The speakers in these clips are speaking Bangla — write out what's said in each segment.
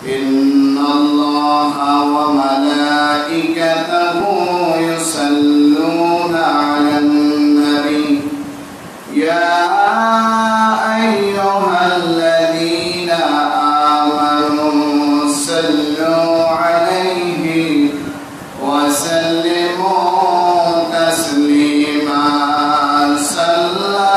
إن الله وملائكته يصلون على النبي يا أيها الذين آمنوا صلوا عليه وسلموا تسليما صلى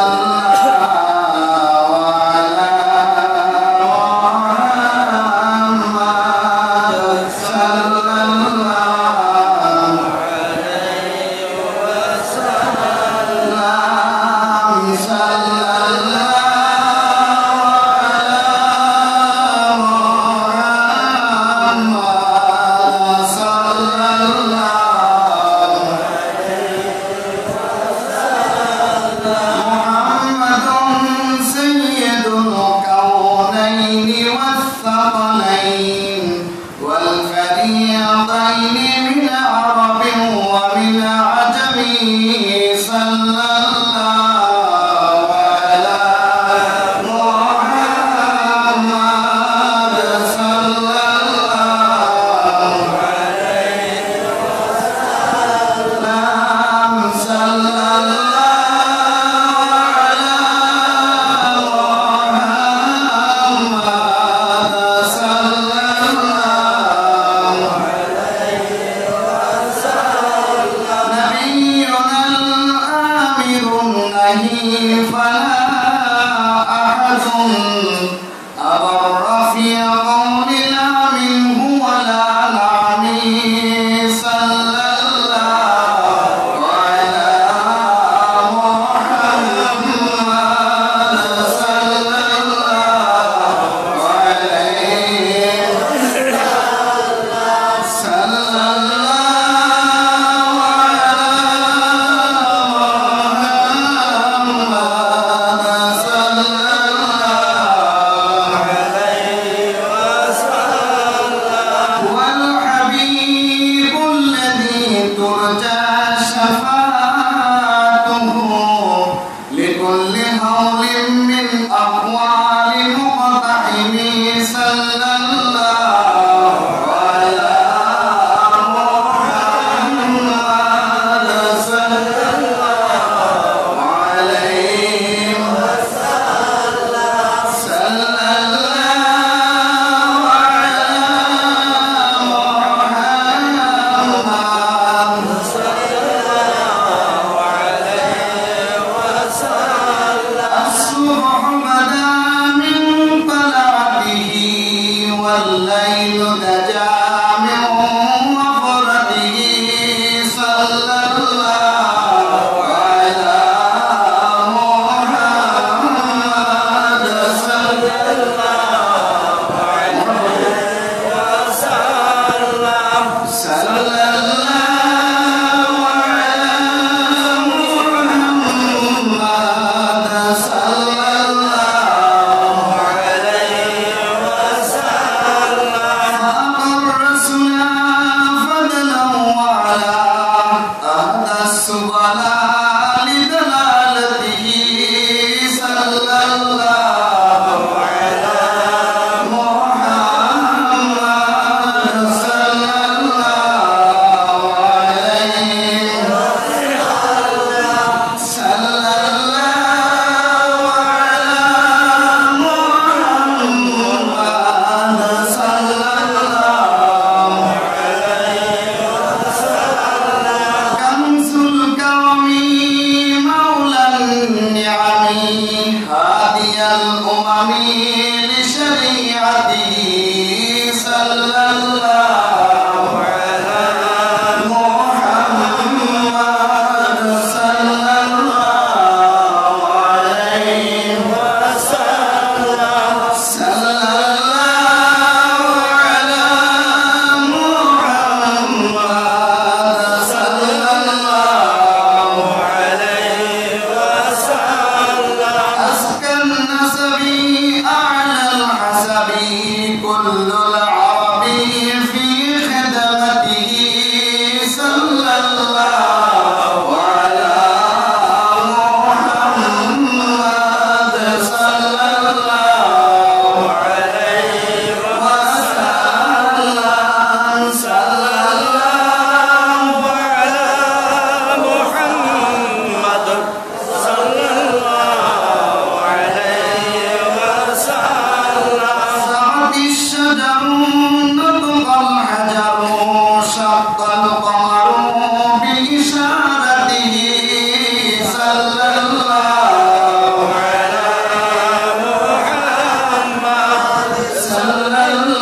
সাল্লাল্লাহু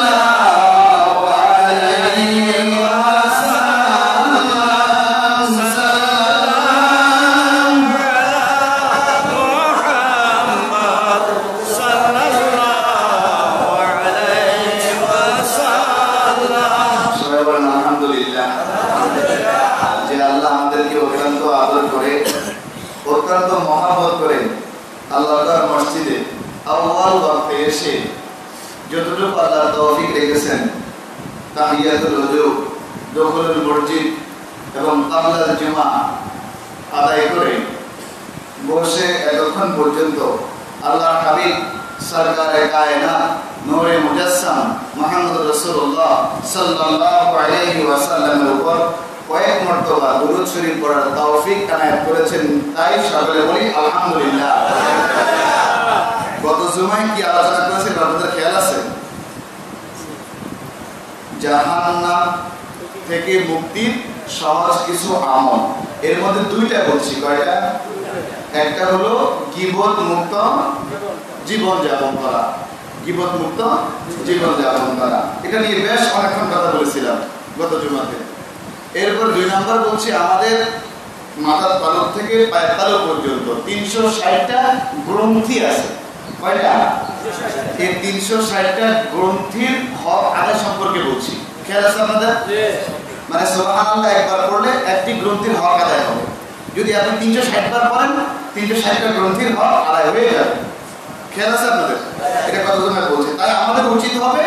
আলাইহি ওয়াসাল্লাম সালাম মুহাম্মদ সাল্লাল্লাহু আলাইহি ওয়াসাল্লাম। সবাই বলেন আলহামদুলিল্লাহ। যে আল্লাহ আমাদেরকে অত্যন্ত আদর করে, অত্যন্ত মহব্বত করে আল্লাহ তাআলার মসজিদে আউয়াল ওয়াক্তে এসে যতটুকু আল্লাহ তৌফিক রেখেছেন, তাহিয়াতুল ওযু, দুখুলুল মসজিদ এবং কাবলাল জুমা আদায় করে বসে এতক্ষণ পর্যন্ত আল্লাহর হাবিব সরকারে কায়নাত নূরে মুজাসসাম মুহাম্মদ রাসূলুল্লাহ সাল্লাল্লাহু আলাইহি ওয়াসাল্লামের উপর কয়েক মর্তবা দুরূদ শরীফ পড়ার তৌফিক এনায়েত করেছেন, তাই সকলে বলি আলহামদুলিল্লাহ। গত জুমায় কি আলোচনা করেছে আপনাদের খেয়াল আছে? জাহান্নাম থেকে মুক্তির সহজ কিছু আমল, এর মধ্যে দুইটা বলছি। কয়টা? একটা হলো গীবত মুক্ত জীবন যাপন করা, গীবত মুক্ত জীবন যাপন করা, এটা নিয়ে বেশ অনেকক্ষণ কথা বলেছিলাম গত জুমাতে। এরপর 2 নম্বর বলছি আমাদের মাথার তালুক থেকে পায়ের তালুক পর্যন্ত 360টা গ্রন্থি আছে। কয়টা? এই 360টা গ্রন্থির হক আদায় সম্পর্কে বলছি। খেয়াল আছে আপনাদের? মানে সুবহানাল্লাহ একবার পড়লে একটি গ্রন্থির হক আদায় হবে। যদি আপনি 360 বার পড়েন 360টা গ্রন্থির হক আদায় হয়ে যাবে। খেয়াল আছে আপনাদের? এটা কত জন্য বলছি। তাই আমাদের উচিত হবে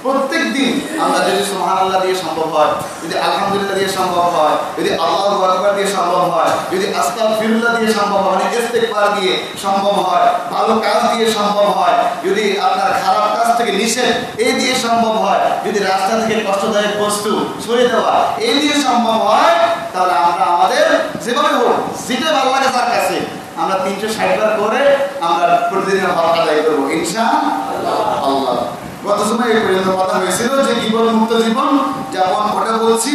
প্রত্যেক দিন আমরা যদি সুবহানাল্লাহ দিয়ে সম্ভব হয়, যদি আলহামদুলিল্লাহ দিয়ে সম্ভব হয়, যদি আল্লাহু আকবার দিয়ে সম্ভব হয়, যদি আস্তাগফিরুল্লাহ দিয়ে সম্ভব হয়, মানে ইস্তিগফার দিয়ে সম্ভব হয়, ভালো কাজ দিয়ে সম্ভব হয়, যদি আপনার খারাপ কাজ থেকে নিষেধ এই দিয়ে সম্ভব হয়, যদি রাস্তা থেকে কষ্টদায়ক বস্তু সরিয়ে দেওয়া এই দিয়ে সম্ভব হয়, তাহলে আমরা আমাদের যেভাবে হোক যেটা ভালো লাগে তার কাছে আমরা 360 বার করে আমরা প্রতিদিনের হক আদায় করবো ইনশাআল্লাহ। গত সময় এই পর্যন্ত কথা হয়েছিল যে গীবত মুক্ত জীবন যাপন, ওটা বলছি।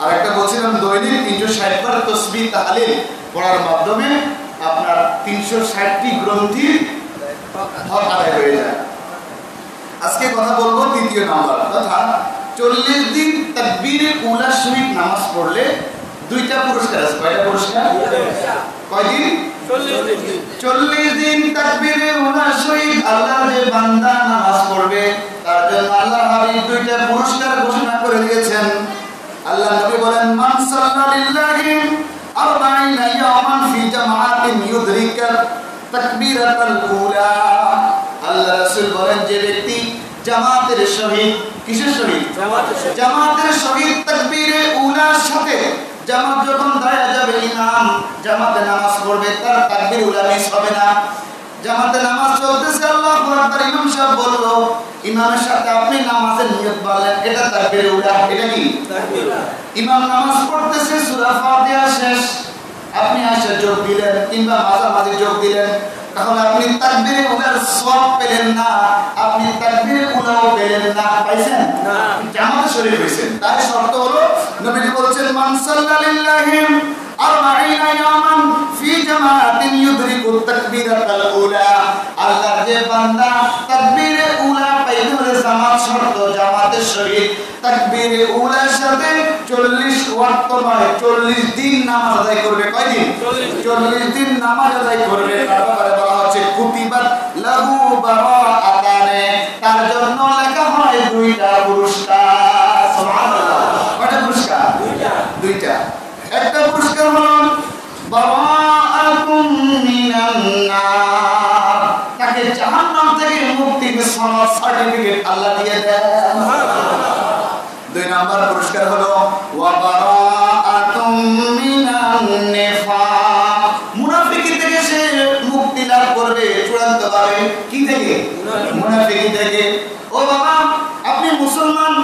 আর একটা বলছিলাম দৈনিক 360 বার তাসবিহ তাহলিল পড়ার মাধ্যমে আপনার 360টি গ্রন্থির হক আদায় হয়ে যায়। আজকে কথা বলবো 3য় নাম্বার, তথা 40 দিন তাকবীরে উলা সহিত নামাজ পড়লে 2টা পুরস্কার আছে। কয়টা পুরস্কার? কয়দিন? 40 দিন তাকবীরে উলা সহিত আল্লাহর যে বান্দা নামাজ পড়বে তার জন্য আল্লাহর হাবিব 2টা পুরস্কার ঘোষণা করে দিয়েছেন। আল্লাহ নবী বলেন, মান সাল্লা লিল্লাহি 40 ইয়াওমান ফি জামাআতিন ইউদরিকা তাকবীরাতাল উলা। আল্লাহ রাসূল বলেন, যে ব্যক্তি জামাতের সহিত, কিসের সহিত? জামাতের সহিত তাকবীরে উলার সাথে, জামাত যখন দাঁড়িয়ে যাবে ইমাম জামাতে নামাজ পড়বে তার তাকবীর উলা মিস হবে না। জামাতে নামাজ চলতেছে, আল্লাহু আকবার, ইমাম সাহেব বলল, ইমামের সাথে আপনি নামাজের নিয়ত বললেন, এটা তাকবীর উলা। এটা কি? তাকবীর উলা। ইমাম নামাজ পড়তেছে, সূরা ফাতিহা শেষ, আপনি এসে যোগ দিলেন কিংবা মাঝামাঝি যোগ দিলেন, তাহলে আপনি তাকবীরে উলার সওয়াব পেলেন না, আপনি তাকবীরে উলাও পেলেন না। পাইছেন না? জামাতে শরীক হইছেন। তাই শর্ত হলো নবী বলেছেন, মান সাল্লা লিল্লাহি 40 ইয়াওমান ফি জামাআতিন ইউদরিকু তাকবীরাতাল উলা। আল্লাহর যে বান্দা তাকবীরে উলা পাইতে হলে জামাত শর্ত, জামাতের শরীক তাকবীরে উলার সাথে 40 ওয়াক্ত নয় 40 দিন নামাজ আদায় করবে। কয় দিন? 40 দিন নামাজ আদায় করবে। তারপরে বলা হচ্ছে কুতিবাত লাহু বারাআতানে, তার জন্য লেখা হয় 2টা পুরস্কার। সুবহানাল্লাহ। কয়টা পুরস্কার? 2টা। একটা পুরস্কার হলো বারাআতুম মিনান নার, তাকে জাহান্নাম থেকে মুক্তির সনদ সার্টিফিকেট আল্লাহ দিয়ে দেন। 2 নাম্বার পুরস্কার হলো ওয়া বারাআতুম মিনান নিফাক, মুনাফিকি থেকে সে মুক্তি লাভ করবে চূড়ান্তভাবে। কি থেকে? মুনাফিকি থেকে। ও বাবা, আপনি মুসলমান,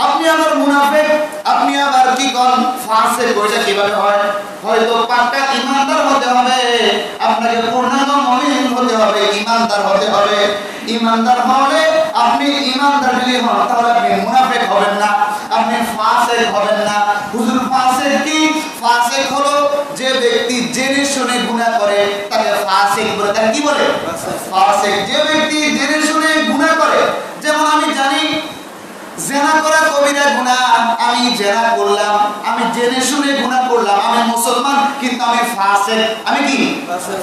আপনি আবার মুনাফিক, আপনি আবার কি কোন ফাসিক, ওইটা কিভাবে হয়? হয়তো পাক্কা ইমানদার হতে হবে, আপনাকে পূর্ণাঙ্গ মুমিন হতে হবে, ইমানদার হতে হবে। ইমানদার হলে আপনি ইমানদার যদি হন তাহলে আপনি মুনাফিক হবেন না, আপনি ফাসিক হবেন না। হুজুর ফাসিক কি? ফাসিক হলো যে ব্যক্তি জেনে শুনে গুনাহ করে তাকে ফাসিক বলে। তাকে কি বলে? ফাসিক। যে ব্যক্তি জেনে শুনে গুনাহ করে, যেমন আমি আমি জেনা করলাম, আমি জেনে শুনে গুনাহ করলাম, আমি মুসলমান কিন্তু আমি ফাসিক, আমি কি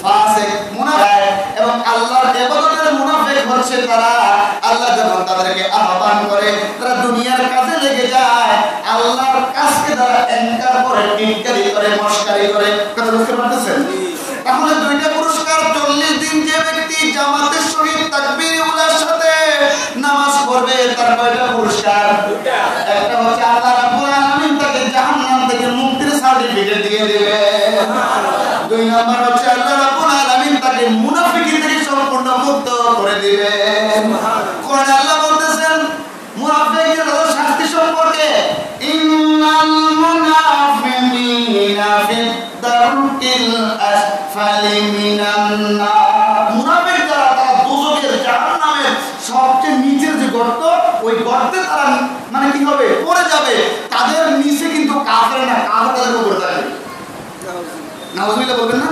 ফাসিক মুনাফিক, এবং আল্লাহর ইবাদতের মুনাফিক হচ্ছে তারা। আল্লাহ যখন তাদেরকে আহ্বান করে তারা দুনিয়ার কাজে লেগে যায়, আল্লাহর কাজকে তারা এনকার করে, টিটকারি করে, মস্কারি করে। কথা বুঝতে পারতেছেন? তাহলে দুইটা পুরস্কার। 40 দিন যে ব্যক্তি জামাতের সহিত তাকবীর উলার সাথে নামাজ পড়বে তার কয়টা পুরস্কার? একটা হচ্ছে আল্লাহ রাব্বুল আলামিন তাকে জাহান্নাম থেকে মুক্তির সার্টিফিকেট দিয়ে দিবে। 2 নাম্বার হচ্ছে আল্লাহ রাব্বুল আলামিন তাকে মুনাফিকি থেকে সম্পূর্ণ মুক্ত করে দিবেন। কোরআনে আল্লাহ বলতেছেন মুনাফিকদের শাস্তি সম্পর্কে, ইন্নাল মুনাফিকিনা ফি দারকিল আসফালি মিনান নার। মুনাফিক যারা তারা দোজখের জাহান্নামের সবচেয়ে নিচের যে গর্ত, ওই গর্তে তারা মানে কি হবে পড়ে যাবে। তাদের নিচে কিন্তু কাফের না, কাফের তাদের উপরে থাকবে। নাউজুবিল্লাহ বলবেন না?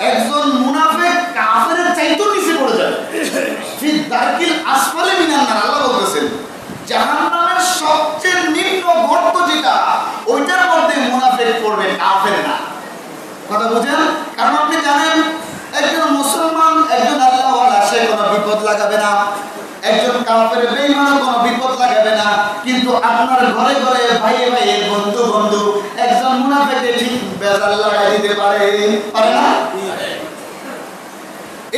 একজন মুনাফিক কাফেরের চাইতেও নিচে পড়ে যাবে। ফি দারকিল আসফালি মিনান নার, আল্লাহ বলতেছেন জাহান্নামের সবচেয়ে নিম্ন গর্ত যেটা, ওইটার মধ্যে মুনাফিক পড়বে, কাফের না। কথা বুঝেন? কারণ আপনি জানেন একজন মুসলমান, একজন আল্লাহওয়ালা সে কোনো বিপদ লাগাবে না, একজন কাফের বেঈমান কোনো বিপদ লাগাবে না। কিন্তু আপনার ঘরে ঘরে ভাইয়ে ভাইয়ে বন্ধু বন্ধু একজন মুনাফিকে ঠিক বেজাল লাগাই দিতে পারে, পারে না?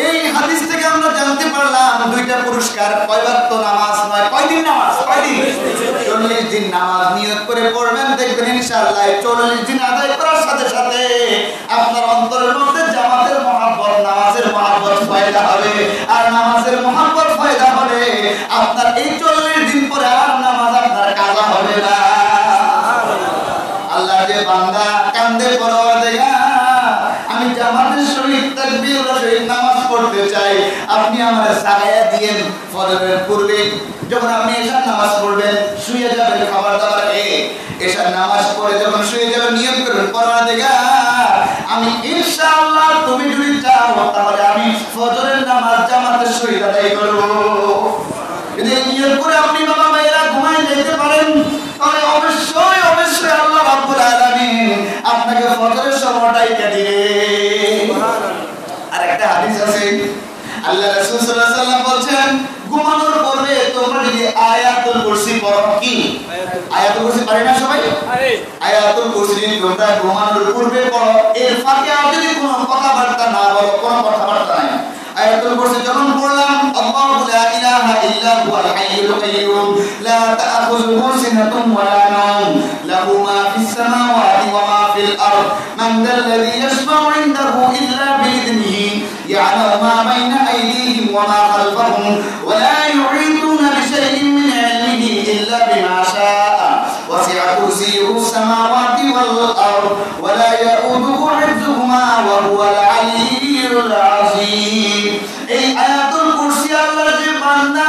এই হাদিস থেকে আমরা জানতে পারলাম দুইটা পুরস্কার। কয় ওয়াক্ত নামাজ নয়, কয়দিন নামাজ? কয়দিন? 40 দিন নামাজ নিয়ত করে পড়বেন, দেখবেন ইনশাআল্লাহ 40 দিন আদায় করার সাথে সাথে আপনার অন্তরের মধ্যে জামাতের মহব্বত, নামাজের মহব্বত পয়দা হবে। আর নামাজের মহব্বত পয়দা হলে আপনার এই 40 দিন পরে আর নামাজ আপনার কাজা হবে না। আল্লাহ যে বান্দা কান্দে পরওয়ারদিগার আমি জামাতের সহিত তাকবীর সহিত নামাজ পড়তে চাই, আপনি আমাকে সাগায়া দিয়েন। ফজরের পূর্বে যখন আপনি এশার নামাজ পড়বেন, শুয়ে যাবেন খাবার দাবার খেয়ে, এশার নামাজ পড়ে যখন শুয়ে যাবেন নিয়ত করবেন পরওয়ারদিগার আমি ইনশাআল্লাহ তুমি যদি চাও তাহলে আমি ফজরের নামাজ জামাতের সহিত আদায় করব। যদি নিয়ত করে আপনি বাবা ভাইরা ঘুমায় যেতে পারেন তাহলে অবশ্যই অবশ্যই আল্লাহ রাব্বুল আলামিন আপনাকে ফজরের সময়টাই দিবে। আর একটা হাদিস আছে, আল্লাহ রাসূল সাল্লাল্লাহু আলাইহি ওয়াসাল্লাম বলেন ঘুমানোর পূর্বে তোমরা যদি আয়াতুল কুরসি পড়ো। কি আয়াতুল কুরসি পারি না সবাই? আয়াতুল কুরসি তোমরা ঘুমানোর পূর্বে পড়ো, এর ফাঁকে আর যদি কোনো কথাবার্তা না বলো, কোনো কথাবার্তা নাই। আয়াতুল কুরসি যখন পড়লাম, আল্লাহু লা ইলাহা ইল্লা হুয়াল হাইয়ুল কাইয়্যুম লা তা'খুযুহু সিনাতুন ওয়া লা নাওম লাহু মা ফিস সামাওয়াতি ওয়া মা ফিল আরদ মান যাল্লাযী ইয়াশফা'ু 'ইনদাহু ইল্লা বিইذনিহি ইয়া'লামু মা বাইনা আইদিহিম ওয়া মা খালফাহুম ওয়া লা ইউহীতুনা বিশাইইন মিন 'ইলমিহি ইল্লা বিমা শাআ ওয়াসি'a কুরসিyyুহু সামাওয়াতি ওয়াল আরদ ওয়া লা ইয়াউদুহু হিফযুহুমা ওয়া হুয়াল 'আলিয়্যুল 'আযীম। এই আয়াতুল কুরসি আল্লাহর যে বান্দা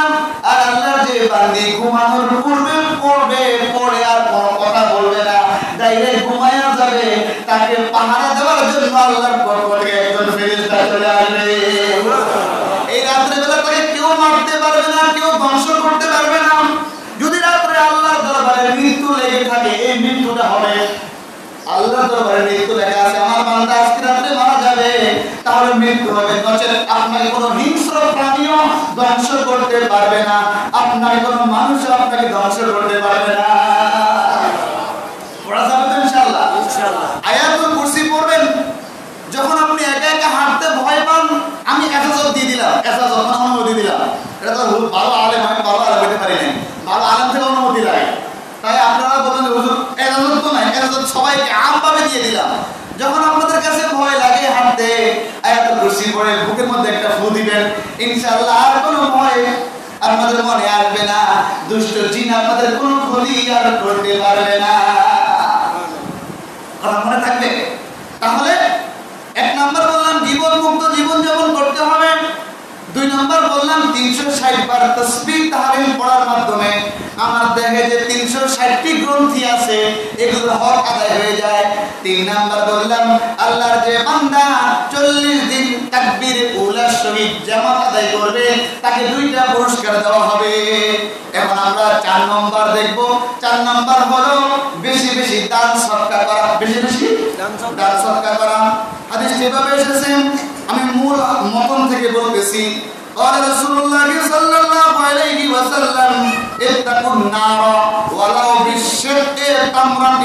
আর আল্লাহর যে বান্দি ঘুমানোর পূর্বে পড়বে, পড়ে আর কোনো কথা বলবে না, ডাইরেক্ট ঘুমায়া যাবে, তাকে পাহারা দেওয়ার জন্য আল্লাহর পক্ষ থেকে একজন ফেরেশতা চলে আসবে। এই রাতের বেলা তাকে কেউ মারতে পারবে না, কেউ ধ্বংস করতে পারবে না। যদি রাতে আল্লাহর দরবারে মৃত্যু লেগে থাকে, এই মৃত্যুটা হবে। আল্লাহর দরবারে মৃত্যু লেখা আছে, আমার বান্দা আজকে রাতে মারা যাবে, তাহলে মৃত্যু হবে। নচেত আপনাকে কোনো হিংস্র প্রাণীও ধ্বংস করতে পারবে না, আপনাকে কোনো মানুষও আপনাকে ধ্বংস করতে পারবে না। পড়া যাবে তো ইনশাআল্লাহ? ইনশাআল্লাহ। আয়াতুল কুরসি পড়বেন যখন আপনি একা একা হাঁটতে ভয় পান, আমি এজাজত দিয়ে দিলাম, এজাজত মানে অনুমতি দিলাম। এটা তো ভালো আলেম, আমি ভালো আলেম হতে পারি না, ভালো আলেম থেকে অনুমতি লাগে। তাই আপনারা বলেন হুজুর এজাজত তো নাই, এজাজত সবাইকে আমভাবে দিয়ে দিলাম। যখন আপনাদের কাছে ভয় লাগে হাঁটতে, আয়াতুল কুরসি পড়ে বুকের মধ্যে একটা ফু দিবেন, ইনশাআল্লাহ আর কোনো ভয় আপনাদের মনে আসবে না, দুষ্ট জিন আপনাদের কোনো ক্ষতি আর করতে পারবে না। কথা মনে থাকবে? তাহলে 1 নাম্বার বললাম গীবত মুক্ত জীবন যাপন করতে হবে। 2 নাম্বার বললাম 360 বার তাসবিহ তাহলিল পড়ার মাধ্যমে আমার দেহে যে 360টি গ্রন্থি আছে এগুলোর হক আদায় হয়ে যায়। তিন নাম্বার বললাম আল্লাহর যে বান্দা 40 দিন তাকবীর উলার সহিত জামাত আদায় করবে তাকে 2টা পুরস্কার দেওয়া হবে। এখন আমরা 4 নাম্বার দেখব। 4 নাম্বার হলো বেশি বেশি দান সদকা করা, বেশি বেশি দান সদকা করা। হাদিস যেভাবে এসেছে আমি মূল মতন থেকে বলতেছি। قال رسول الله صلى الله عليه وسلم اتقوا النار ولو بالشق تمرة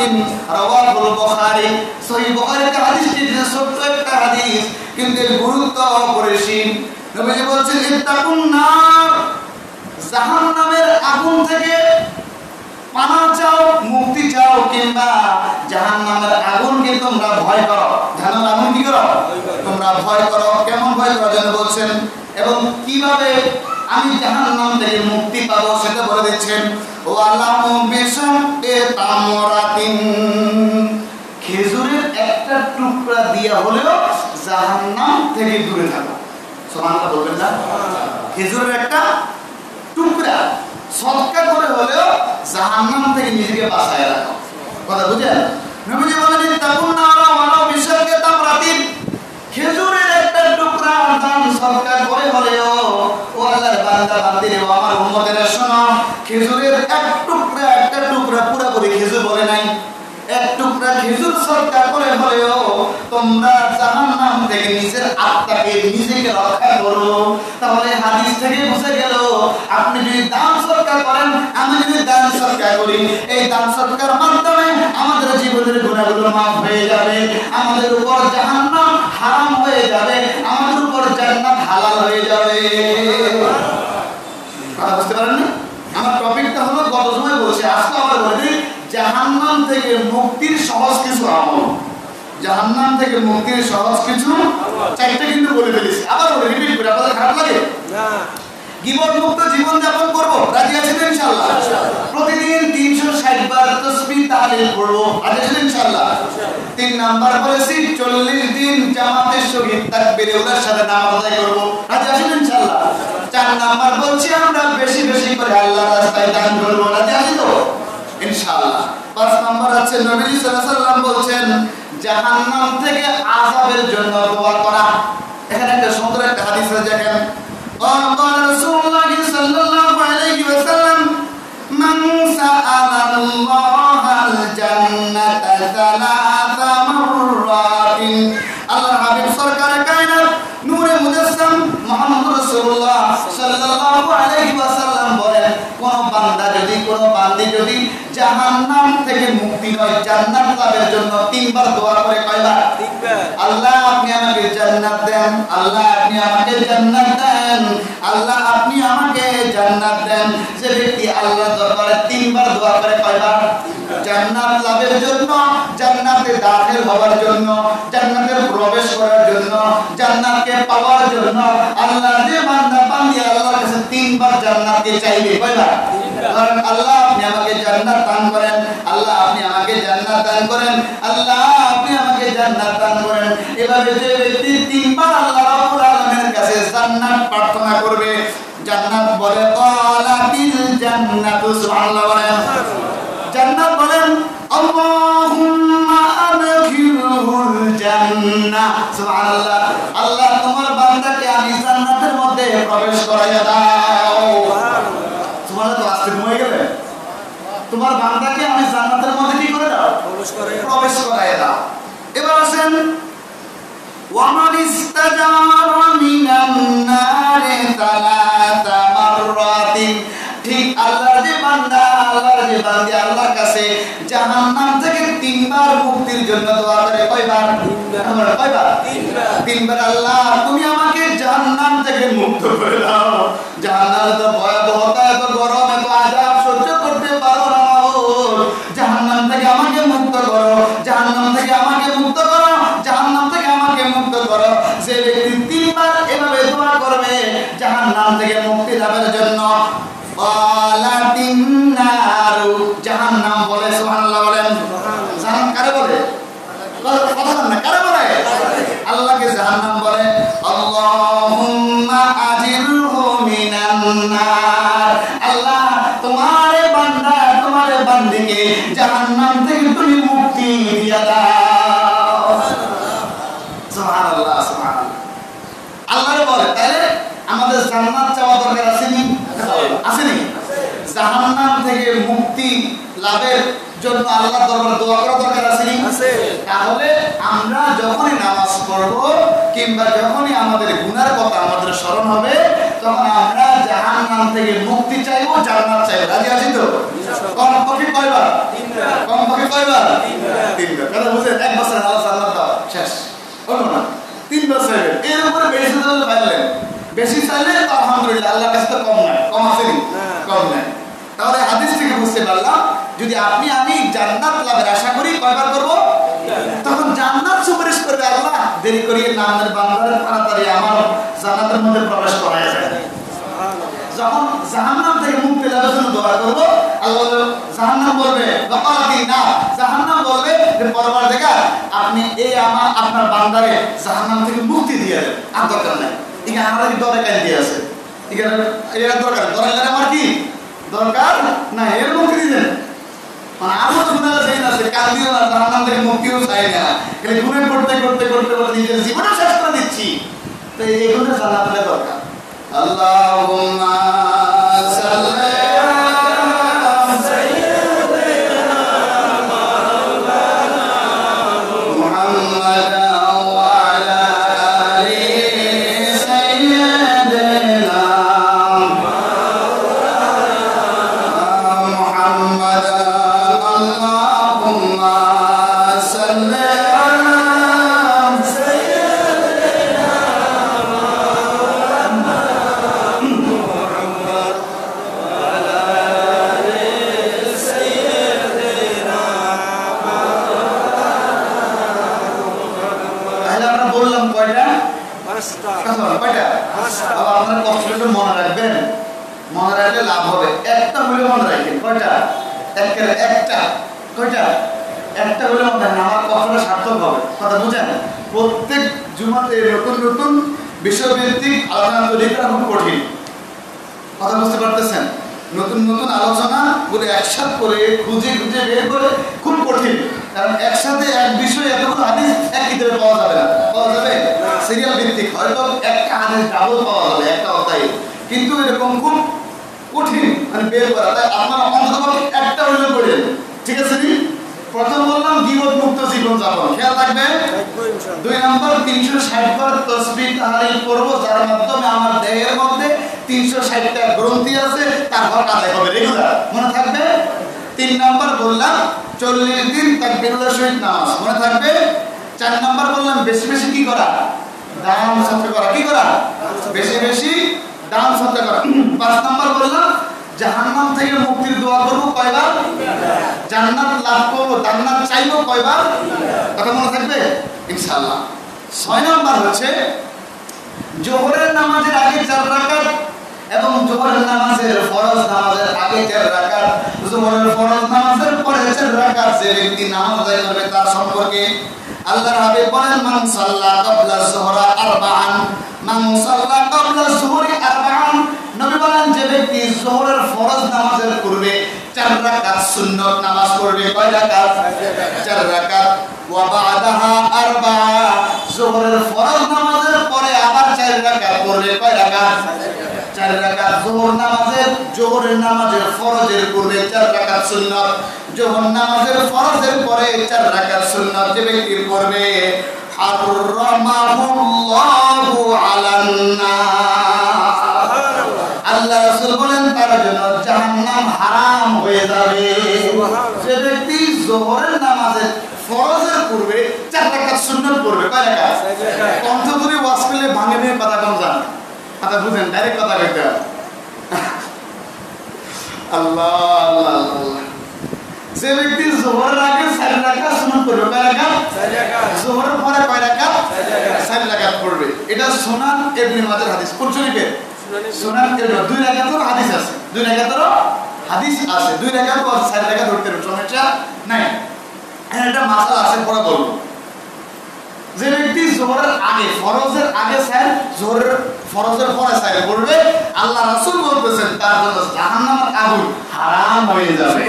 رواه البخاري। সহিহ বুখারীতে হাদিসটি ছোট্ট একটা হাদিস কিন্তু এর গুরুত্ব অপরিসীম। নবীজি বলছেন ইত্তাকুন নার, জাহান্নামের আগুন থেকে পানা চাও, মুক্তি চাও, কিংবা জাহান্নামের আগুনকে তোমরা ভয় করো। জাহান্নামের আগুন কি করো? তোমরা ভয় করো। কেমন ভয় করার জন্য বলছেন এবং কিভাবে আমি জাহান্নাম থেকে মুক্তি পাবো সেটা বলে দিচ্ছেন। ওয়ালামু বিশাক্কি তামরাতিন, খেজুরের একটা টুকরা দিয়া হলেও জাহান্নাম থেকে দূরে থাকো। সুবহানাল্লাহ বলবেন না? খেজুরের একটা টুকরা সদকা করে হলেও জাহান্নাম থেকে নিজেকে বাঁচায় রাখো। কথা বুঝেন? নবীজি বলেন তাকুন নারা ওয়ালাউ বিশাক্কি তামরাতিন, খেজুরের একটা টুকরা দান সদকা করে হলেও ও আল্লাহর বান্দা বান্দিরে ও আমার উম্মতেরা শোনো, খেজুরের একটা টুকরা পুরোপুরি খেজুর বলে নাই, এক টুকরা খেজুর সদকা করে হলেও তোমরা জাহান্নাম থেকে নিজের আত্মাকে নিজেকে রক্ষা করো। তাহলে হাদিস থেকে বুঝে গেল আপনি যদি দান সদকা করেন, আমি যদি দান সদকা করি, এই দান সদকার মাধ্যমে আমাদের জীবনের গুনাহগুলো মাফ হয়ে যাবে, আমাদের উপর জাহান্নাম হারাম হয়ে যাবে, আমাদের উপর জান্নাত হালাল হয়ে যাবে। কথা বুঝতে পারেন না? আমার টপিকটা হলো গত সময় বলছি, আজকে আবার বলি জাহান্নাম থেকে মুক্তির সহজ কিছু আমল। জাহান্নাম থেকে মুক্তির সহজ কিছু 4টা কিন্তু বলে ফেলেছি। আবার বলে রিপিট করে, আপনাদের খারাপ লাগে না? গীবত মুক্ত জীবন যাপন করব, রাজি আছেন ইনশাআল্লাহ? প্রতিদিন 360 বার তাসবিহ তাহলিল করব, রাজি আছেন ইনশাআল্লাহ? 3 নাম্বার বলেছি 40 দিন জামাতের সহিত তাকবীরে উলার সাথে নামাজ আদায় করব, রাজি আছেন ইনশাআল্লাহ? 4 নাম্বার বলছি আমরা বেশি বেশি করে আল্লাহর রাস্তায় দান করব, রাজি আছেন তো ইনশাআল্লাহ? 5 নাম্বার আছে নবী সাল্লাল্লাহু আলাইহি ওয়াসাল্লাম বলছেন জাহান্নাম থেকে আযাবের জন্য দোয়া করা। এখানে একটা সুন্দর একটা হাদিস আছে, দেখেন قال رسول الله صلى الله عليه وسلم من سأل الله الجنة 3 مرات। আল্লাহ হাবিব সরকার কায়নাত নূরে মুজাসসাম মুহাম্মদ রাসূলুল্লাহ সাল্লাল্লাহু আলাইহি ওয়াসাল্লাম বলেন কোন বান্দা যদি কোন বান্দি যদি জাহান্নাম থেকে মুক্তি নয় জান্নাত লাভের জন্য 3 বার দোয়া করে, কয়বার? 3 বার। আল্লাহ আপনি আমাকে জান্নাত দেন, আল্লাহ আপনি আমাকে জান্নাত দেন, আল্লাহ আপনি আমাকে জান্নাত দেন। যে ব্যক্তি আল্লাহর দরবারে 3 বার দোয়া করে, কয়বার? জান্নাত লাভের জন্য, জান্নাতে দাখিল হওয়ার জন্য, জান্নাতে প্রবেশ করার জন্য, জান্নাতকে পাওয়ার জন্য আল্লাহ যে বান্দা বান্দি আল্লাহর কাছে 3 বার জান্নাতকে চাইবে, কয়বার? কারণ আল্লাহ আপনি আমাকে জান্নাত দান করেন, আল্লাহ আপনি আমাকে জান্নাত দান করেন, আল্লাহ আপনি আমাকে জান্নাত দান করেন। এভাবে যে ব্যক্তি 3 বার আল্লাহ রাব্বুল আলামিনের কাছে জান্নাত প্রার্থনা করবে, জান্নাত বলে ক্বালাতিল জান্নাতু, সুবহানাল্লাহ বলেন, জান্নাত বলেন আল্লাহুম্মা আদখিলহুল জান্নাহ, সুবহানাল্লাহ, আল্লাহ তোমার বান্দাকে আমি জান্নাতের মধ্যে প্রবেশ করাইয়া দাও। সুবহানাল্লাহ, তো আজকে হয়ে গেলে তোমার বান্দাকে আমি জান্নাতের মধ্যে কি করে দাও? প্রবেশ করাইয়া দাও। এবার আসেন ওয়ামান ইস্তাজারা মিনান নারি 3 মাররাতিন, ঠিক আল্লাহর যে বান্দা আল্লাহর যে বান্দি আল্লাহর কাছে জাহান্নাম থেকে 3 বার মুক্তির জন্য দোয়া করে, কয়বার? 3 বার। কয়বার? 3 বার। আল্লাহ তুমি আমাকে জাহান্নাম থেকে মুক্ত করে দাও, জাহান্নামে তো ভয়াবহতা, এত গরম, এত আযাব সহ্য করতে পারো না, জাহান্নাম থেকে আমাকে মুক্ত করো, জাহান্নাম থেকে আমাকে মুক্ত করো, জাহান্নাম থেকে আমাকে মুক্ত করো। যে ব্যক্তি 3 বার এভাবে দোয়া করবে জাহান্নাম থেকে মুক্তি লাভের জন্য, ক্বালাতিন নারু, জাহান্নাম বলে, সুবহানাল্লাহ বলেন, জাহান্নাম কারে বলে? কথা বলেন না, কারে বলে? আল্লাহকে জাহান্নাম বলে। আল্লাহুম্মা আজিরহু মিনান নার, আল্লাহ তোমারে বান্দা তোমারে বান্দিকে জাহান্নাম থেকে তুমি মুক্তি দিয়া দাও। জান্নাত চাওয়া দরকার আসেনি? আসেনি? জাহান্নাম থেকে মুক্তি লাভের জন্য আল্লাহর দরবারে দোয়া করা দরকার আসেনি? তাহলে আমরা যখনই নামাজ পড়ব কিংবা যখনই আমাদের গুনার কথা আমাদের স্মরণ হবে তখন আমরা জাহান্নাম থেকে মুক্তি চাইবো, জান্নাত চাইবো। রাজি আছি তো? কমপক্ষে কয়বার? কমপক্ষে কয়বার? তিনবার। কথা বুঝেন? এক বছর আল্লাহ জান্নাত দাও, শেষ হলো না? 3 বছর। এর উপরে বেশি চাইলে পাইলেন, বেশি চাইলে তো আলহামদুলিল্লাহ, আল্লাহর কাছে তো কম নাই। কম আছে নি? কম নাই। তাহলে হাদিস থেকে বুঝতে পারলাম যদি আপনি আমি জান্নাত লাভের আশা করি কয়বার করব? তখন জান্নাত সুপারিশ করবে, আল্লাহ দেরি করিয়ে নামের বান্দার তাড়াতাড়ি আমার জান্নাতের মধ্যে প্রবেশ করায় যায়। যখন জাহান্নাম থেকে মুক্তি লাভের জন্য দোয়া করব, আল্লাহ জাহান্নাম বলবে ওয়াকালাতি না, জাহান্নাম বলবে যে পরওয়ারদিগার আপনি এই আপনার বান্দারে জাহান্নাম থেকে মুক্তি দিয়ে দেন, আর দরকার নাই। ঠিক আছে, আমরা কি দরকার কেন দিয়ে আছে? ঠিক আছে, এর দরকার আমার কি দরকার না, এর মুক্তি দিলেন। মানে আরো তো গুনাহ সেই আছে, কান্দিও না, জাহান্নাম থেকে মুক্তিও চাই না, খালি গুনাহ করতে করতে করতে করতে নিজের জীবনও শেষ করে দিচ্ছি। তো এইগুলো জান্নাতের দরকার। আল্লাহুম্মা সাল্লি আলা সাইয়্যিদিনা মাওলানা মুহাম্মাদ ওয়া আলা আলি সাইয়্যিদিনা মুহাম্মাদ। আল্লাহুম্মা সাল্লি আপনার কষ্টটা মনে রাখবেন, মনে রাখলে লাভ হবে। একটা হলে মনে রাখবেন, কয়টা? একটা। কয়টা? একটা হলে মনে রাখবেন, আমার কষ্টটা সার্থক হবে। কথা বুঝেন? প্রত্যেক জুমাতে নতুন নতুন বিষয়ভিত্তিক আলোচনা তৈরি করা খুব কঠিন। কথা বুঝতে পারতেছেন? নতুন নতুন আলোচনা করে একসাথে করে খুঁজে খুঁজে বের করে খুব কঠিন, কারণ একসাথে এক বিষয় এতগুলো হাদিস এক কিতাবে পাওয়া যাবে না। পাওয়া যাবে সিরিয়াল ভিত্তিক, হয়তো একটা হাদিস ডাবল পাওয়া যাবে একটা অধ্যায়ে, কিন্তু এরকম খুব কঠিন মানে বের করা। তাই আপনারা অন্ততপক্ষে একটা হইলে পড়েন, ঠিক আছে নি? প্রথম বললাম গীবত মুক্ত জীবন যাপন, খেয়াল রাখবেন। 2 নম্বর 360 বার তাসবিহ তাহলিল করব, যার মাধ্যমে আমার দেহের মধ্যে 360টা গ্রন্থি আছে, তার হক আদায় হবে রেগুলার, মনে থাকবে। 3 নম্বর বললাম 40 দিন তাকবীরুল্লাহ শহীদ নামাজ, মনে থাকবে। 4 নম্বর বললাম বেশি বেশি কি করা? দান সৎকা করা। কি করা? বেশি বেশি দান সৎকা করা। 5 নম্বর বললাম জাহান্নাম থেকে মুক্তির দোয়া করব কয়বার? জান্নাত লাভ করব, জান্নাত চাইব কয়বার? কথা মনে থাকবে ইনশাআল্লাহ। 6 নম্বর হচ্ছে জোহরের নামাজের আগে 4 রাকাত এবং জোহরের নামাজের ফরজ নামাজের আগে 4 রাকাত, জোহরের ফরজ নামাজের পরে 4 রাকাত যে ব্যক্তি নামাজ আদায় করবে তার সম্পর্কে আল্লাহর হাবিব বলেন মান সাল্লা ক্বাবলা যুহরা আরবাআন, মান সাল্লা ক্বাবলা যুহরি আরবাআন। নবী বলেন যে ব্যক্তি যোহরের ফরজ নামাজের পূর্বে 4 রাকাত সুন্নাত নামাজ পড়বে, কয় রাকাত? 4 রাকাত। ওয়া বা'দাহা আরবা'a, যোহরের ফরজ নামাজের পরে আবার 4 রাকাত পড়বে, কয় রাকাত? 4 রাকাত। যোহরের নামাজের ফরজের পূর্বে 4 রাকাত সুন্নাত, যোহর নামাজের ফরজের পরে 4 রাকাত সুন্নাত যে ব্যক্তি পড়বে হারামাহুল্লাহু আলান নার, আল্লাহ রাসূল বলেন তার জন্য জাহান্নাম হারাম হয়ে যাবে। যে ব্যক্তি যোহরের নামাজের ফরজের পূর্বে 4 রাকাত সুন্নাত পড়বে, কয় রাকাত? কণ্ঠ ধরে ওয়াজ করলে ভাঙে ভেঙে কথা কম জান, কথা বুঝেন, ডাইরেক্ট কথা কইতে হবে। আল্লাহ আল্লাহ আল্লাহ। যে ব্যক্তি যোহরের আগে 4 রাকাত সুন্নাত পড়বে, কয় রাকাত? 4 রাকাত। যোহরের পরে কয় রাকাত? 4 রাকাত পড়বে। এটা সুনান ইবনে মাজাহ হাদিস। কোন শরীফের? সুনান ইবনে। 2 রাকাতের হাদিস আছে, 2 রাকাতের হাদিস আছে, 2 রাকাত আর 4 রাকাত ধরতে হবে, সমস্যা নাই। এটা মাসালা আছে, পরে বলবো। যে ব্যক্তি যোহরের আগে ফরজের আগে 4, যোহরের ফরজের পরে 4 পড়বে, আল্লাহ রাসূল বলতেছেন তার জন্য জাহান্নামের আগুন হারাম হয়ে যাবে।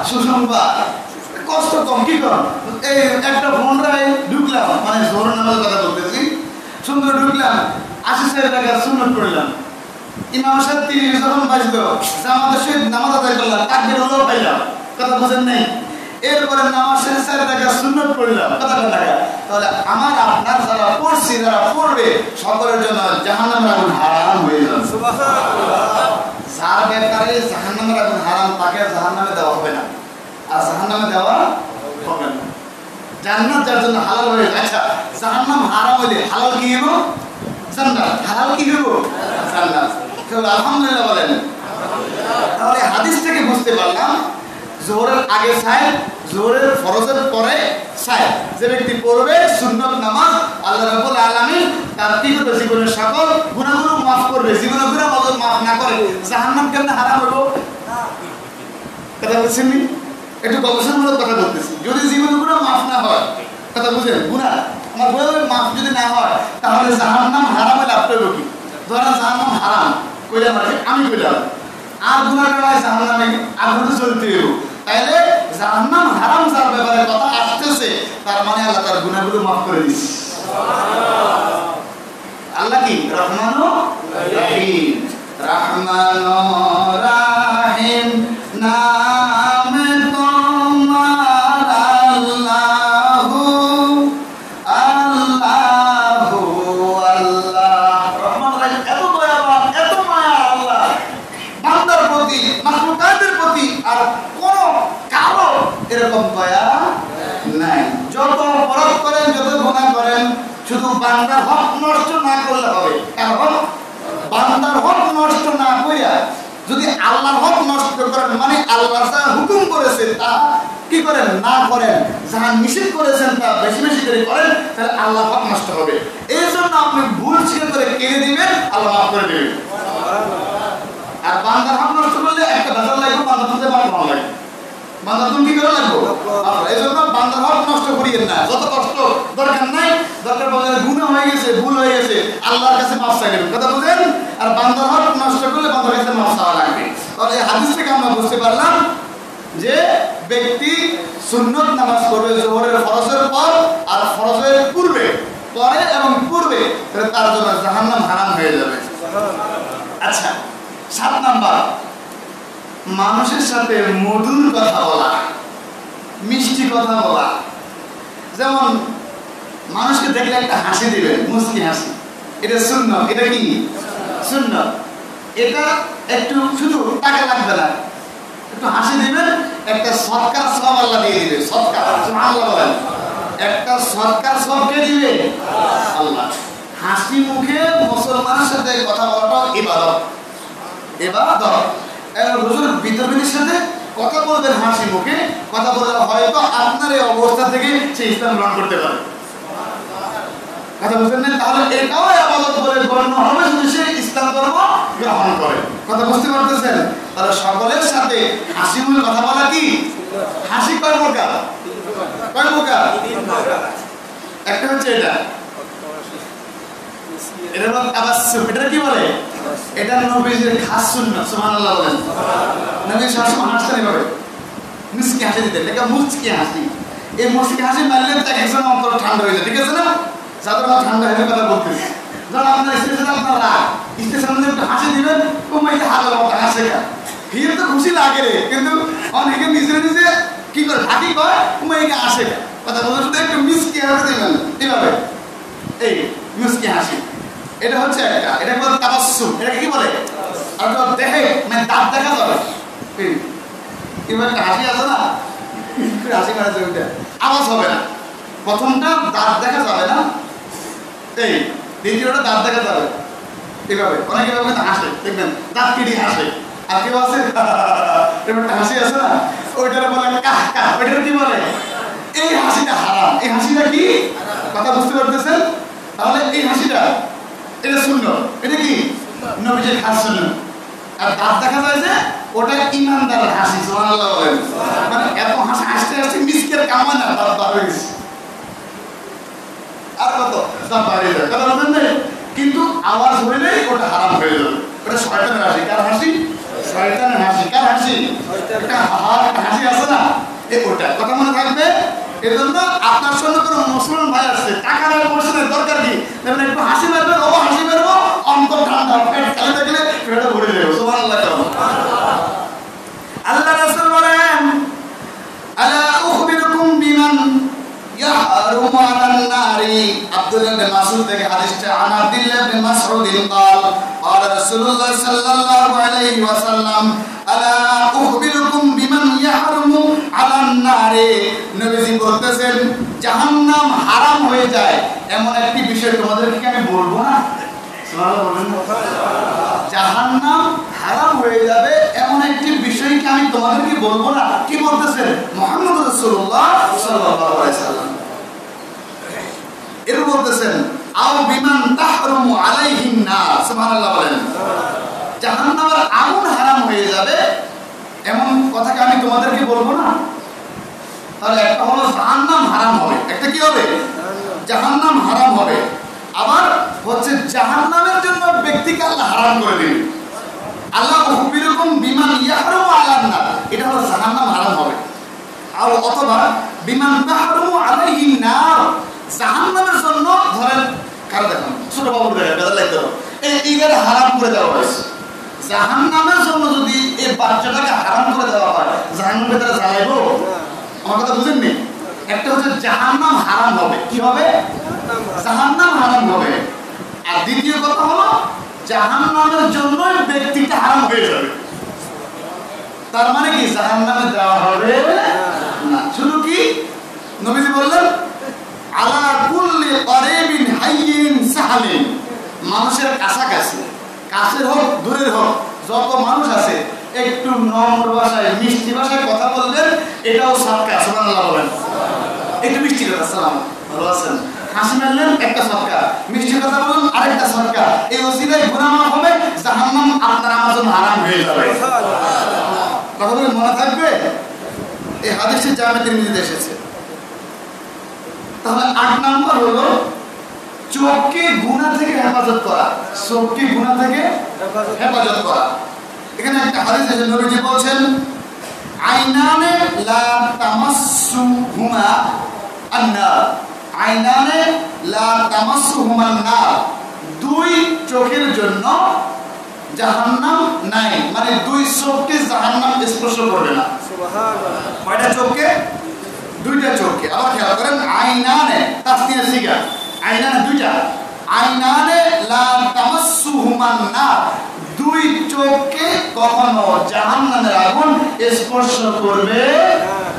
সুসংবাদ, কষ্ট কম। কি কর এই একটা ফোন রায় ঢুকলাম, মানে যোহরের নামাজের কথা বলতেছি, সুন্দর ঢুকলাম, 80 টাকা সুন্নত পড়লাম, ইমাম সাহেব 30 যখন বাজলো জামাতের সহিত নামাজ আদায় করলাম, তাকবীর হলো পাইলাম, কথা বুঝেন নাই? এরপরে নামাজ শেষে 4 টাকা সুন্নত পড়লাম, কথা টাকা। তাহলে আমার আপনার যারা পড়ছি, যারা পড়বে, সকলের জন্য জাহান্নামের আগুন হারাম হয়ে যাবে। সুবহানাল্লাহ। যার ব্যাপারে জাহান্নামের আগুন হারাম, তাকে জাহান্নামে দেওয়া হবে না, আর জাহান্নামে দেওয়া হবে না। জান্নাত যার জন্য হালাল হয়ে যায়। আচ্ছা, জাহান্নাম হারাম হলে হালাল কি হলো? জান্নাত। হালাল কি হলো? জান্নাত। আলহামদুলিল্লাহ বলেন। তাহলে হাদিস থেকে বুঝতে পারলাম যোহরের আগে সায়েম, যোহরের ফরজের পরে সায়েম। যে ব্যক্তি পড়বে সুন্নত নামাজ, আল্লাহ রাব্বুল আলামিন তার বিগত জীবনের সকল গুনাহগুলো মাফ করবে। জীবনের গুনাহ যদি মাফ না করে, জাহান্নাম কেমনে হারাম হলো? কথা বুঝছেন? একটু গবেষণামূলক কথা বলতেছি। যদি জীবনের গুনাহ মাফ না হয়, কথা বুঝেন, গুনাহ আমার গুনাহের মাফ যদি না হয়, তাহলে জাহান্নাম হারাম হলে আপনার কি? ধরেন জাহান্নাম হারাম কইলাম, আমি কইলাম, আর গুনাহটা নাই জাহান্নামে আগুনে জ্বলতে হইব, তাইলে জাহান্নাম হারাম যার ব্যাপারে কথা আসতেছে, তার মানে আল্লাহ তার গুনাহগুলো মাফ করে দিচ্ছে। আল্লাহ কি রহমানু রহিম। রহমানু রহিম নামে তোমার আল্লাহু আল্লাহু আল্লাহ। রহমান রহিম, এত দয়াবান, এত মায়া আল্লাহ বান্দার প্রতি, মাখলুকাতের প্রতি, আর কোন কারো এরকম দয়া নাই। যত অপরাধ করেন, যত গুনাহ করেন, শুধু বান্দার হক নষ্ট না করলে হবে। কারণ বান্দার হক নষ্ট না কইরা যদি আল্লাহর হক নষ্ট করেন, মানে আল্লাহ যা হুকুম করেছে তা কি করেন না করেন, যাহা নিষেধ করেছেন তা বেশি বেশি করে করেন, তাহলে আল্লাহ হক নষ্ট হবে। এই জন্য আপনি ভুল স্বীকার করে কেড়ে দিবেন, আল্লাহ মাফ করে দিবেন। আর বান্দার হক নষ্ট করলে একটা ভেজাল লাগবে, বান্দা তুলতে ভালো লাগে, বান্দা তুমি কি করে লাগবো? এই জন্য বান্দার হক নষ্ট করিয়েন না। যত কষ্ট দরকার নাই, দরকার পড়লে গুনাহ হয়ে গেছে, ভুল হয়ে গেছে, আল্লাহর কাছে মাফ চাইবেন, কথা বুঝেন? আর বান্দার হক নষ্ট করলে বান্দার কাছে মাফ চাওয়া লাগবে। তাহলে এই হাদিস থেকে আমরা বুঝতে পারলাম যে ব্যক্তি সুন্নত নামাজ পড়বে যোহরের ফরজের পর আর ফরজের পূর্বে, পরে এবং পূর্বে, তাহলে তার জন্য জাহান্নাম হারাম হয়ে যাবে। আচ্ছা, 7 নাম্বার, মানুষের সাথে মধুর কথা বলা, মিষ্টি কথা বলা। যেমন মানুষকে দেখলে একটা হাসি দিবেন, মুস্কি হাসি, এটা সুন্নাত। এটা কি সুন্নাত? এটা একটু শুধু টাকা লাগবে না, একটু হাসি দিবেন, একটা সৎকার সব আল্লাহ দিয়ে দিবে। সৎকার, সুবহানাল্লাহ বলেন। একটা সৎকার সব কে দিবে? আল্লাহ। হাসি মুখে মুসলমানের সাথে কথা বলাটা ইবাদত, ইবাদত। হুজুর বিতর্কের সাথে কথা বলবেন, হাসি মুখে কথা বললে হয়তো আপনার এই অবস্থা থেকে সে ইসলাম গ্রহণ করতে পারে, কথা বুঝলেন না? তাহলে এটাও ইবাদত বলে গণ্য হবে যদি সে ইসলাম ধর্ম গ্রহণ করে, কথা বুঝতে পারতেছেন? তাহলে সকলের সাথে হাসি মুখে কথা বলা কি? হাসি কয় প্রকার? কয় প্রকার? একটা হচ্ছে এটা, এটা হলো তাবাসসুম। এটা কি বলে? এটা নবীজির খাস সুন্নাত, সুবহানাল্লাহ বলেন। নবী সবসময় হাসতেন এভাবে, মুচকি হাসি দিতেন, এটা মুচকি হাসি। এই মুচকি হাসি মারলে তার একজন অন্তর ঠান্ডা হয়ে যায়, ঠিক আছে না? যাদের আমার ঠান্ডা হয়ে কথা বলতেছি, ধরুন আপনার স্টেশনে আপনার রাগ, স্টেশনের মধ্যে একটু হাসি দিবেন, কমাই হাজার মতো হাসে গা, হির তো খুশি লাগে রে, কিন্তু অনেকে নিজে নিজে কি করে ঢাকি কয়, কমাইকে আসে গা, কথা বলতে শুধু একটু মিচকি হাসি দিবেন এভাবে, এই মিচকি হাসি। এটা হচ্ছে একটা, এটা বলে তাবাসসুম। এটা কি বলে? আর তো দেখে মানে দাঁত দেখা যাবে, এবার একটা হাসি আছে না, হাসি মারা যাবে, আওয়াজ হবে না। প্রথমটা দাঁত দেখা যাবে না, এই দ্বিতীয়টা দাঁত দেখা যাবে এভাবে। অনেকে এভাবে হাসে, দেখবেন দাঁত কেটে হাসে। আর কেউ আছে এবার একটা হাসি আছে না, ওইটার বলে কাহ কাহ, ওইটার কি বলে? এই হাসিটা হারাম। এই হাসিটা কি? কথা বুঝতে পারতেছেন? তাহলে এই হাসিটা এটা সুন্নাত, এটা কি নবীজির খাস সুন্নাত। আর দাঁত দেখা যায় যে ওটা ইমানদারের হাসি, সুবহানাল্লাহ বলেন। মানে এত হাসি হাসতে হাসতে মিসকের কামা না, দাঁত বার হয়ে গেছে, আর কত দাঁত বার হয়ে যায়, কথা বলবেন না? কিন্তু আওয়াজ হইলেই ওটা হারাম হয়ে যাবে। ওটা শয়তানের হাসি। কার হাসি? শয়তানের হাসি। কার হাসি? একটা হাসি আছে না, ওটা কথা মনে থাকবে। এই জন্য আপনার সঙ্গে কোনো মুসলমান ভাই আসছে, টাকা না পয়সা দরকার কি, একটু হাসি মারবেন, ও হাসি মারবো, পেট খালি থাকলে পেটে ভরে যাবে। সুবহানাল্লাহ। আল্লাহ রাসূল বলেন আলা উখবিরুকুম বিমান ইয়াহরুমু আলান নারি। আব্দুল্লাহ ইবনে মাসউদ থেকে হাদিসটা আন আব্দুল্লাহ ইবনে মাসউদ قال قال رسول الله صلى الله عليه وسلم আলা উখবিরুকুম বিমান ইয়াহরুমু আলান নারি। নবীজি বলতেছেন জাহান্নাম হারাম হয়ে যায় এমন একটি বিষয় তোমাদেরকে আমি বলবো না? সুবহানাল্লাহ বলেন। জাহান্নাম হারাম হয়ে যাবে এমন একটি বিষয় কি আমি তোমাদেরকে বলবো না? কি বলতেছেন মুহাম্মদ রাসূলুল্লাহ সাল্লাল্লাহু আলাইহি সাল্লাম। এর বলতেছেন আও বিমান তাহরুমু আলাইহিন নার। সুবহানাল্লাহ বলেন। জাহান্নামের আগুন হারাম হয়ে যাবে এমন কথাকে আমি তোমাদেরকে বলবো না? তাহলে একটা হলো জাহান্নাম হারাম হবে, একটা কি হবে? জাহান্নাম হারাম হবে। আবার হচ্ছে জাহান্নামের জন্য ব্যক্তিকে আল্লাহ হারাম করে দিবেন। আল্লাহ উখবিরুকুম বিমান ইয়াহরুমু আলান নার, এটা হলো জাহান্নাম হারাম হবে। আর অথবা বিমান তাহরুমু আলাইহিন নার, জাহান্নামের জন্য ধরেন কারো দেখুন ছোট বাবুর দেখেন বেদা লাগতে হবে এই ইগের হারাম করে দেওয়া হয়েছে। জাহান্নামের জন্য যদি এই বাচ্চাটাকে হারাম করে দেওয়া হয় জাহান্নামে তারা জ্বালাইবো? আমার কথা বুঝেননি? একটা হচ্ছে জাহান্নাম হারাম হবে, কি হবে? জাহান্নাম হারাম হবে। আর দ্বিতীয় কথা হলো জাহান্নামের জন্য ব্যক্তিটা হারাম হয়ে যাবে। তার মানে কি জাহান্নামে দেওয়া হবে না। শুধু কি নবীজি বললেন আলা কুল্লি করিবিন হাইয়িন সাহালিন, মানুষের কাছাকাছি, কাছের হোক দূরের হোক যত মানুষ আছে একটু নম্র ভাষায় মিষ্টি ভাষায় কথা বললেন এটাও সাদকা। সুবহানাল্লাহ বলেন। একটু মিষ্টি কথা, সালাম ভালো আছেন, হাসি মারলেন একটা সাদকা, মিষ্টি কথা বললেন আরেকটা সাদকা। এই ওসিলায় গুনাহ মাফ হবে, জাহান্নাম আপনার আমার জন্য হারাম হয়ে যাবে। কথা বলে মনে থাকবে? এই হাদিসে জামে তিরমিজিতে এসেছে। তাহলে 8 নম্বর হলো চোখকে গুনাহ থেকে হেফাজত করা। চোখকে গুনাহ থেকে হেফাজত করা। এখানে একটা হাদিস আছে, নবীজি বলেন আইনানে লা তামাসসুহুমা আন-নার, আইনানে লা তামাসসুহুমা আন-নার, দুই চোখের জন্য জাহান্নাম নাই, মানে দুই চোখকে জাহান্নাম স্পর্শ করবে না। সুবহানাল্লাহ। কয়টা চোখকে? দুইটা চোখকে। আবার খেয়াল করেন আইনানে তাসনিয়া সিগা, আইনানে দুইটা, আইনানে লা তামাসসুহুমা আন-নার, দুই চোখকে কখনো জাহান্নামের আগুন স্পর্শ করবে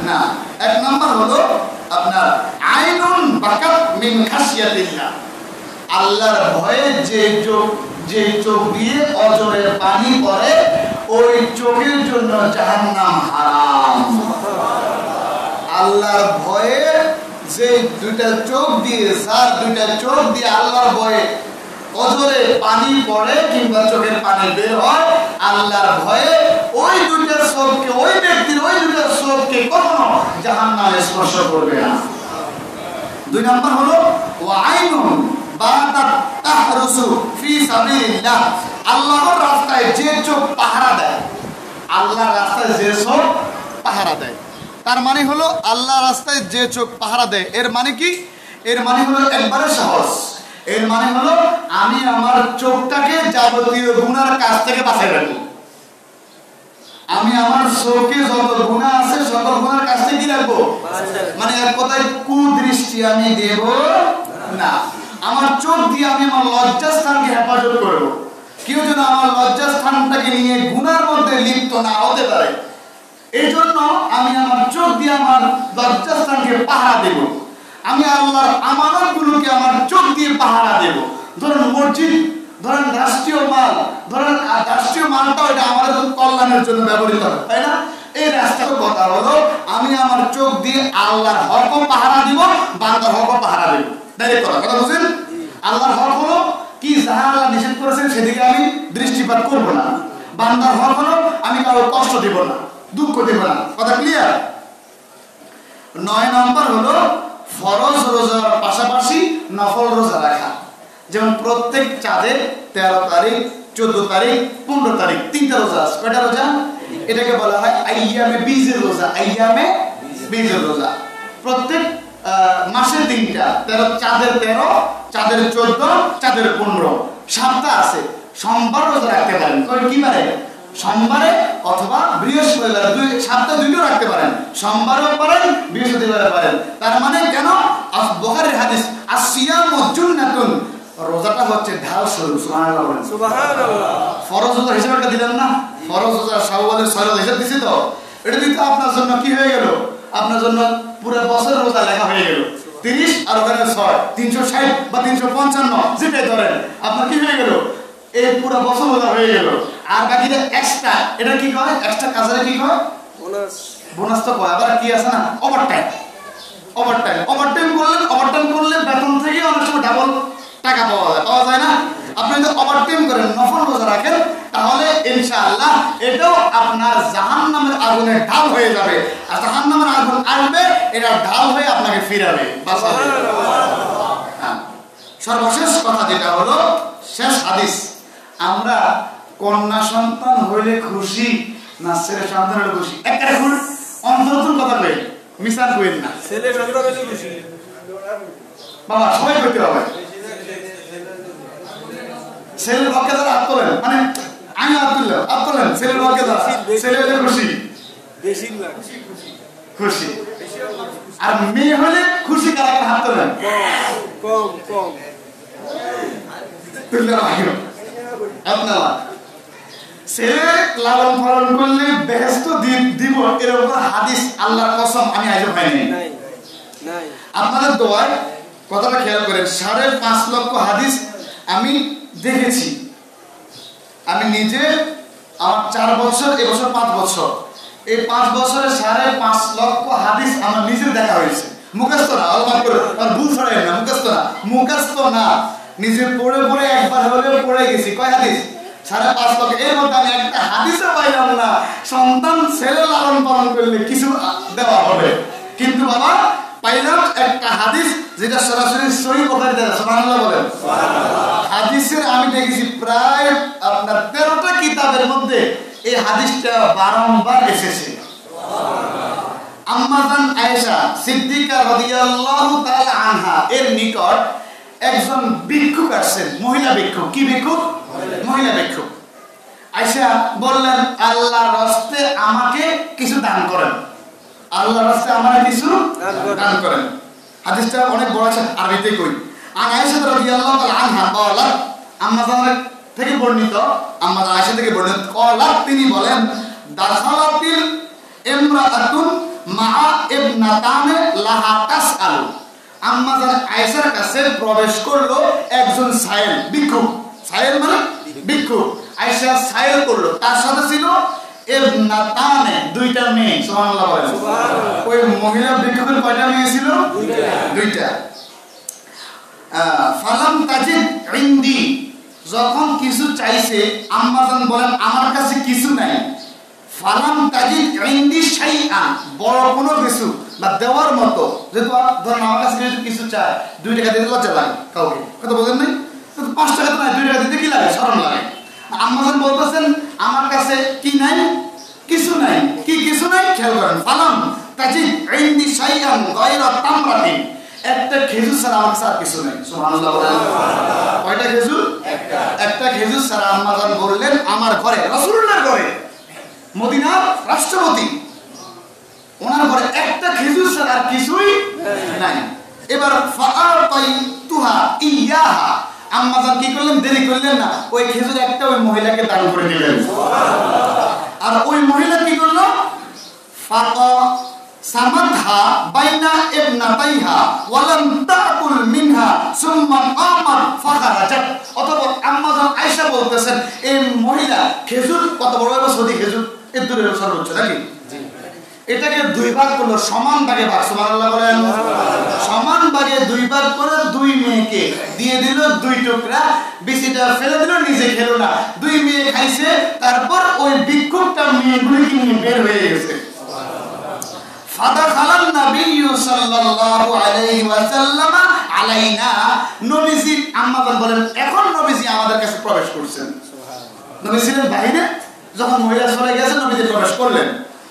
না। এক নাম্বার হলো আপনার আইনুন বাকাত মিন খাশিয়াতিল্লাহ, আল্লাহর ভয়ে যে চোখ দিয়ে অজরে পানি পড়ে ওই চোখের জন্য জাহান্নাম হারাম। আল্লাহর ভয়ে যে দুইটা চোখ দিয়ে, যার দুইটা চোখ দিয়ে আল্লাহর ভয়ে অজরে পানি পড়ে কিংবা চোখের পানি বের হয়, আল্লাহর ভয়ে ওই দুইটা চোখকে, ওই ব্যক্তির ওই দুইটা চোখকে কখনো জাহান্নামে স্পর্শ করবে না। 2 নম্বর হলো ওয়াইনুন বাদাত তাহরুসু ফি সাবিলিল্লাহ, আল্লাহর রাস্তায় যে চোখ পাহারা দেয়, আল্লাহর রাস্তায় যে চোখ পাহারা দেয়, তার মানে হলো আল্লাহর রাস্তায় যে চোখ পাহারা দেয়, এর মানে কি? এর মানে হলো একবারে সহজ। এর মানে হলো আমি আমার চোখটাকে যাবতীয় গুনার কাছ থেকে বাঁচিয়ে রাখবো। আমি আমার চোখে যত গুনাহ আছে সকল গুনার কাছ থেকে কি রাখবো? মানে এক কথায় কুদৃষ্টি আমি দেব না। আমার চোখ দিয়ে আমি আমার লজ্জাস্থানকে হেফাজত করব। কেউ যেন আমার লজ্জাস্থানটাকে নিয়ে গুনার মধ্যে লিপ্ত না হতে পারে, এই জন্য আমি আমার চোখ দিয়ে আমার লজ্জাস্থানকে পাহারা দেব। আমি আল্লাহর আমানতগুলোকে আমার চোখ দিয়ে পাহারা দেব। ধরেন মসজিদ, ধরেন রাষ্ট্রীয় মাল, ধরেন রাষ্ট্রীয় মালটা ওইটা আমাদের কল্যাণের জন্য ব্যবহৃত হয়, তাই না? এই রাষ্ট্রের কথা হলো আমি আমার চোখ দিয়ে আল্লাহর হকও পাহারা দিব, বান্দার হকও পাহারা দেব। ডাইরেক্ট কথা বুঝেন? আল্লাহর হক হলো কি, যাহা আল্লাহ নিষেধ করেছেন সেদিকে আমি দৃষ্টিপাত করব না। বান্দার হক হলো আমি কারো কষ্ট দেব না, দুঃখ দেব না। কথা ক্লিয়ার? 9 নম্বর হলো ফরজ রোজার পাশাপাশি নফল রোজা রাখা। যেমন প্রত্যেক চাঁদের 13 তারিখ, 14 তারিখ, 15 তারিখ 3টা রোজা আছে। কয়টা রোজা? এটাকে বলা হয় আইয়ামে বীজের রোজা। আইয়ামে বীজের রোজা প্রত্যেক মাসে 3টা, চাঁদের 13, চাঁদের 14, চাঁদের 15, 7টা আছে। সোমবার রোজা রাখতে পারেন। কি বারে? সোমবারে অথবা বৃহস্পতিবার, সপ্তাহে দুটো রাখতে পারেন, সোমবারও পারেন বৃহস্পতিবারে পারেন। তার মানে কেন? বুখারীর হাদিস আসিয়ামু জুন্নাতুন, রোজাটা হচ্ছে ঢাল স্বরূপ। সুবহানাল্লাহ বলেন। সুবহানাল্লাহ। ফরজ রোজার হিসাবটা দিলেন না? ফরজ রোজা শাওয়ালের 6 রোজা হিসাব দিছি তো, এটা দিতে আপনার জন্য কি হয়ে গেল? আপনার জন্য পুরো বছর রোজা লেখা হয়ে গেল। 30 আর ওখানে 6, 360 বা 355 যেটাই ধরেন, আপনার কি হয়ে গেল? এই পুরো বছর রোজা হয়ে গেল। আর বাকিটা এক্সট্রা, এটা কি কয়? এক্সট্রা কাজে কি কয়? বোনাস। বোনাস তো কয়। আবার কি আছে না? ওভারটাইম। ওভারটাইম করলে বেতন থেকে অনেক সময় ডাবল টাকা পাওয়া যায় না? আপনি যদি ওভারটাইম করেন, নফল রোজা রাখেন, তাহলে ইনশাআল্লাহ এটাও আপনার জাহান্নামের আগুনের ঢাল হয়ে যাবে। আর জাহান্নামের আগুন আসবে, এটা ঢাল হয়ে আপনাকে ফিরাবে। সর্বশেষ কথা যেটা হলো, শেষ হাদিস, আমরা কন্যা সন্তান হইলে খুশি না ছেলে সন্তান হইলে খুশি? একটা অন্তরতুল কথা কই, মিশাল কইেন না। ছেলে সন্তান হইলে খুশি বাবা, সবাই কইতে হবে। ছেলের পক্ষে যারা হাত তোলেন, মানে আমি হাত তুললেন, ছেলের পক্ষে যারা, ছেলে হলে খুশি, বেশিরভাগ খুশি। আর মেয়ে হলে খুশি কারা কারা হাত তোলেন? কম তুললে আপনারা ছেলে লালন পালন করলে বেহেশত দিব, এরকম হাদিস আল্লাহর কসম আমি আজও পাইনি। আপনাদের দোয়ায় কথাটা খেয়াল করেন, 5.5 লক্ষ হাদিস আমি দেখেছি। আমি নিজে, আমার 4 বছর, এবছর 5 বছর, এই 5 বছরে 5.5 লক্ষ হাদিস আমার নিজের দেখা হয়েছে। মুখস্থ না, আল্লাহ করে আর ভুল ছড়াই না, মুখস্থ না, নিজে পড়ে পড়ে একবার হলেও পড়ে গেছি। কয় হাদিস? 5.5 লক্ষ। এর মধ্যে আমি একটা হাদিসও পাইলাম না সন্তান ছেলে লালন পালন করলে কিছু দেওয়া হবে। কিন্তু বাবা পাইলাম একটা হাদিস, যেটা সরাসরি সহিহ বুখারীতে আছে। সুবহানাল্লাহ বলেন। হাদিসের আমি দেখেছি প্রায় আপনার 13টা কিতাবের মধ্যে এই হাদিসটা বারংবার এসেছে। আম্মা জান আয়েশা সিদ্দিকা রাদিয়াল্লাহু তাআলা আনহা এর নিকট একজন ভিক্ষুক আসছেন, মহিলা ভিক্ষুক। কি ভিক্ষুক? মহিলা ভিক্ষুক। আয়েশা বললেন, আল্লাহর রাস্তে আমাকে কিছু দান করেন, আল্লাহর রাস্তে আমাকে কিছু দান করেন। হাদিসটা অনেক বড় আছে, আরবিতে কই। আর আয়েশা রাদিয়াল্লাহু তাআলা আনহা বলেন, আম্মা জান থেকে বর্ণিত, আম্মা আয়েশা থেকে বর্ণিত, কলাত তিনি বলেন, দাখালাতিল ইমরাআতুন মা ইবনাতানে লাহা তাসআল। আম্মা জান আয়েশার কাছে প্রবেশ করলো একজন সাইল, ভিক্ষুক। সাইল মানে ভিক্ষুক। আয়েশা সাইল করলো, তার সাথে ছিল ইবনাতানে, 2টা মেয়ে। সুবহানাল্লাহ বলেন। ওই মহিলা ভিক্ষুকের কয়টা মেয়ে ছিল? 2টা। ফালাম তাজিদ ইনদি, যখন কিছু চাইছে, আম্মা জান বলেন আমার কাছে কিছু নাই। ফালাম তাজিদ ইনদি শাইআন, বড় কোনো কিছু বা দেওয়ার মতো, যেহেতু ধরেন আমার কাছে কিছু চায়, 2 টাকা দিতে লজ্জা লাগে কাউকে, কথা বলেন নাই? 5 টাকা তো নাই, 2 টাকা দিতে কি লাগে? শরম লাগে। আম্মা জান বলতেছেন আমার কাছে কি নাই? কিছু নাই। কি কিছু নাই? খেয়াল করেন। ফালাম তাজিদ ইনদি শাইআন গায়রা তামরাতিন, একটা খেজুর ছাড়া আমার কাছে আর কিছু নাই। সুবহানাল্লাহ বলেন। কয়টা খেজুর? একটা খেজুর ছাড়া। আম্মা জান বললেন আমার ঘরে, রাসূলুল্লাহর ঘরে, মদিনার রাষ্ট্রপতি, ওনার ঘরে একটা খেজুর ছাড়া আর কিছুই নাই। এবার ফাআতাইতুহা ইয়াহা, আম্মা জান কি করলেন? দেরি করলেন না, ওই খেজুর একটা ওই মহিলাকে দান করে দিলেন। আর ওই মহিলা কি করলো? ফাকা সামাদহা বাইনা ইবনাতাইহা ওয়া লাম তাকুল মিনহা সুম্মা আমাত ফাখারাজাত। অতঃপর আম্মা জান আয়েশা বলতেছেন, এই মহিলা খেজুর কত বড় হবে? সৌদি খেজুর, এর দূরে সর্বোচ্চ নাকি? এটাকে 2 ভাগ করলো, সমান ভাগে ভাগ। সুবহানাল্লাহ বলেন। সমান ভাগে 2 ভাগ করে 2 মেয়েকে দিয়ে দিল 2 টুকরা, বেশিটা ফেলে দিল, নিজে খেলো না। 2 মেয়ে খাইছে, তারপর ওই ভিক্ষুকটা মেয়েগুলোকে নিয়ে বের হয়ে গেছে। ফাদাখালান নবিয়্যু সাল্লাল্লাহু আলাইহি ওয়াসাল্লাম আলাইনা, নবীজি, আম্মা বলেন এখন নবীজি আমাদের কাছে প্রবেশ করছেন। নবী ছিলেন বাইরে, যখন মহিলা চলে গেছে নবীজি প্রবেশ করলেন।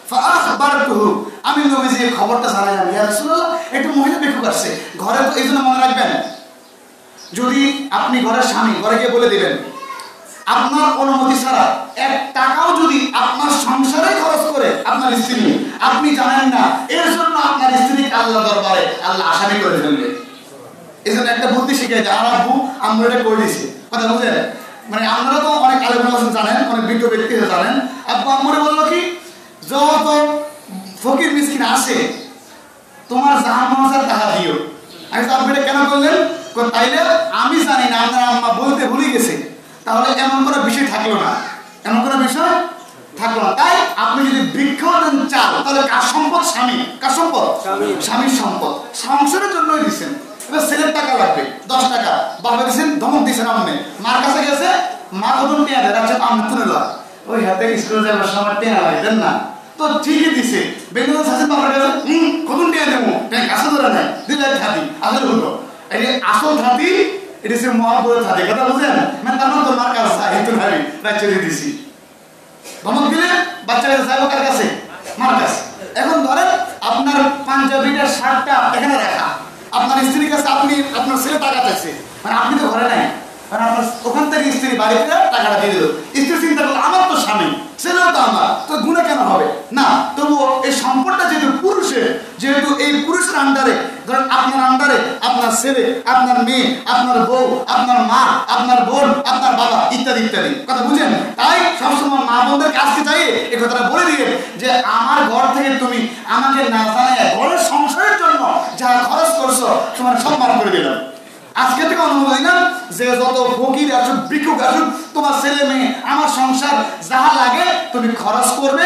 ফাআখবারতুহু, আমি নবীজিকে খবরটা জানাইলাম, ইয়া রাসূলুল্লাহ একটু মহিলা ভিক্ষুক আসছে ঘরে। তো এইজন্য মনে রাখবেন, যদি আপনি ঘরের স্বামী, ঘরে গিয়ে বলে দিবেন আপনার অনুমতি ছাড়া 1 টাকাও যদি আপনার সংসারে খরচ করে আপনার স্ত্রী, আপনি জানেন না এর জন্য আপনার স্ত্রীকে আল্লাহ দরবারে আল্লাহ আসামি করে ফেলবে। এই জন্য একটা বুদ্ধি শিখে যায়, আর আব্বু আমরা এটা করে দিছি, কথা বুঝলেন? মানে আপনারা তো অনেক আলেম জানেন, অনেক বিজ্ঞ ব্যক্তি জানেন, আব্বু আম্মুরে বললো কি, যত ফকির মিসকিন আসে তোমার জাহান্নামের টাকা দিও। আমি তো আপনি এটা কেন করলেন? তাইলে আমি জানি না, আপনার আম্মা বলতে ভুলে গেছে, তাহলে এমন কোনো বিষয় থাকলো না, এমন কোনো বিষয় থাকলো না। তাই আপনি যদি ভিক্ষা দেন চাল, তাহলে কার সম্পদ? স্বামী। কার সম্পদ? স্বামীর সম্পদ। সংসারের জন্যই দিচ্ছেন। এবার ছেলের টাকা লাগবে 10 টাকা, বাবা দিচ্ছেন, ধমক দিচ্ছেন, আপনি মার কাছে গেছে, মা কখন টেয়া দেয়, রাখছে আমি তুলে লয়, ওই হাতে স্কুলে যাবার সময় টেয়া লাগে দেন না, তো ঠিকই দিছে। বেঙ্গল শাসন বাবার কাছে কখন টেয়া দেবো, কাছে ধরে নেয়, দিলে থাকি আসলে হলো এই আসল থাকি, এটা হচ্ছে মহাপুরের থাকি, কথা বুঝলেন? মানে তার তো মার কাছে সাহিত্য ভাবি রাজ্যে দিছি, ধমক দিলে বাচ্চা কাছে যাবো কার কাছে? মার কাছে। এখন ধরেন আপনার পাঞ্জাবিটা শার্টটা এখানে রাখা, আপনার স্ত্রীর কাছে আপনি আপনার ছেলে টাকা চাইছে, মানে আপনি তো ঘরে নাই, মানে আপনার ওখান থেকে স্ত্রী বাড়িতে টাকাটা দিয়ে দিল। স্ত্রী চিন্তা করলো আমার তো স্বামী, ছেলেও তো আমার, তো গুণে কেন হবে না? তবুও এই সম্পদটা যেহেতু পুরুষের, যেহেতু এই পুরুষের আন্ডারে, ধরেন আপনার আন্ডারে আপনার ছেলে, আপনার মেয়ে, আপনার বউ, আপনার মা, আপনার বোন, আপনার বাবা ইত্যাদি ইত্যাদি, কথা বুঝেন? তাই সবসময় মা বোনদের কাছকে চাই এই কথাটা বলে দিয়ে যে আমার ঘর থেকে তুমি আমাকে না জানায় ঘরের সংসারের জন্য যা খরচ করছো তোমার সব মাফ করে দিলাম। আজকে থেকে অনুমতি না যে যত ফকির আসুক, ভিক্ষুক আসুক, তোমার ছেলে মেয়ে, আমার সংসার যাহা লাগে তুমি খরচ করবে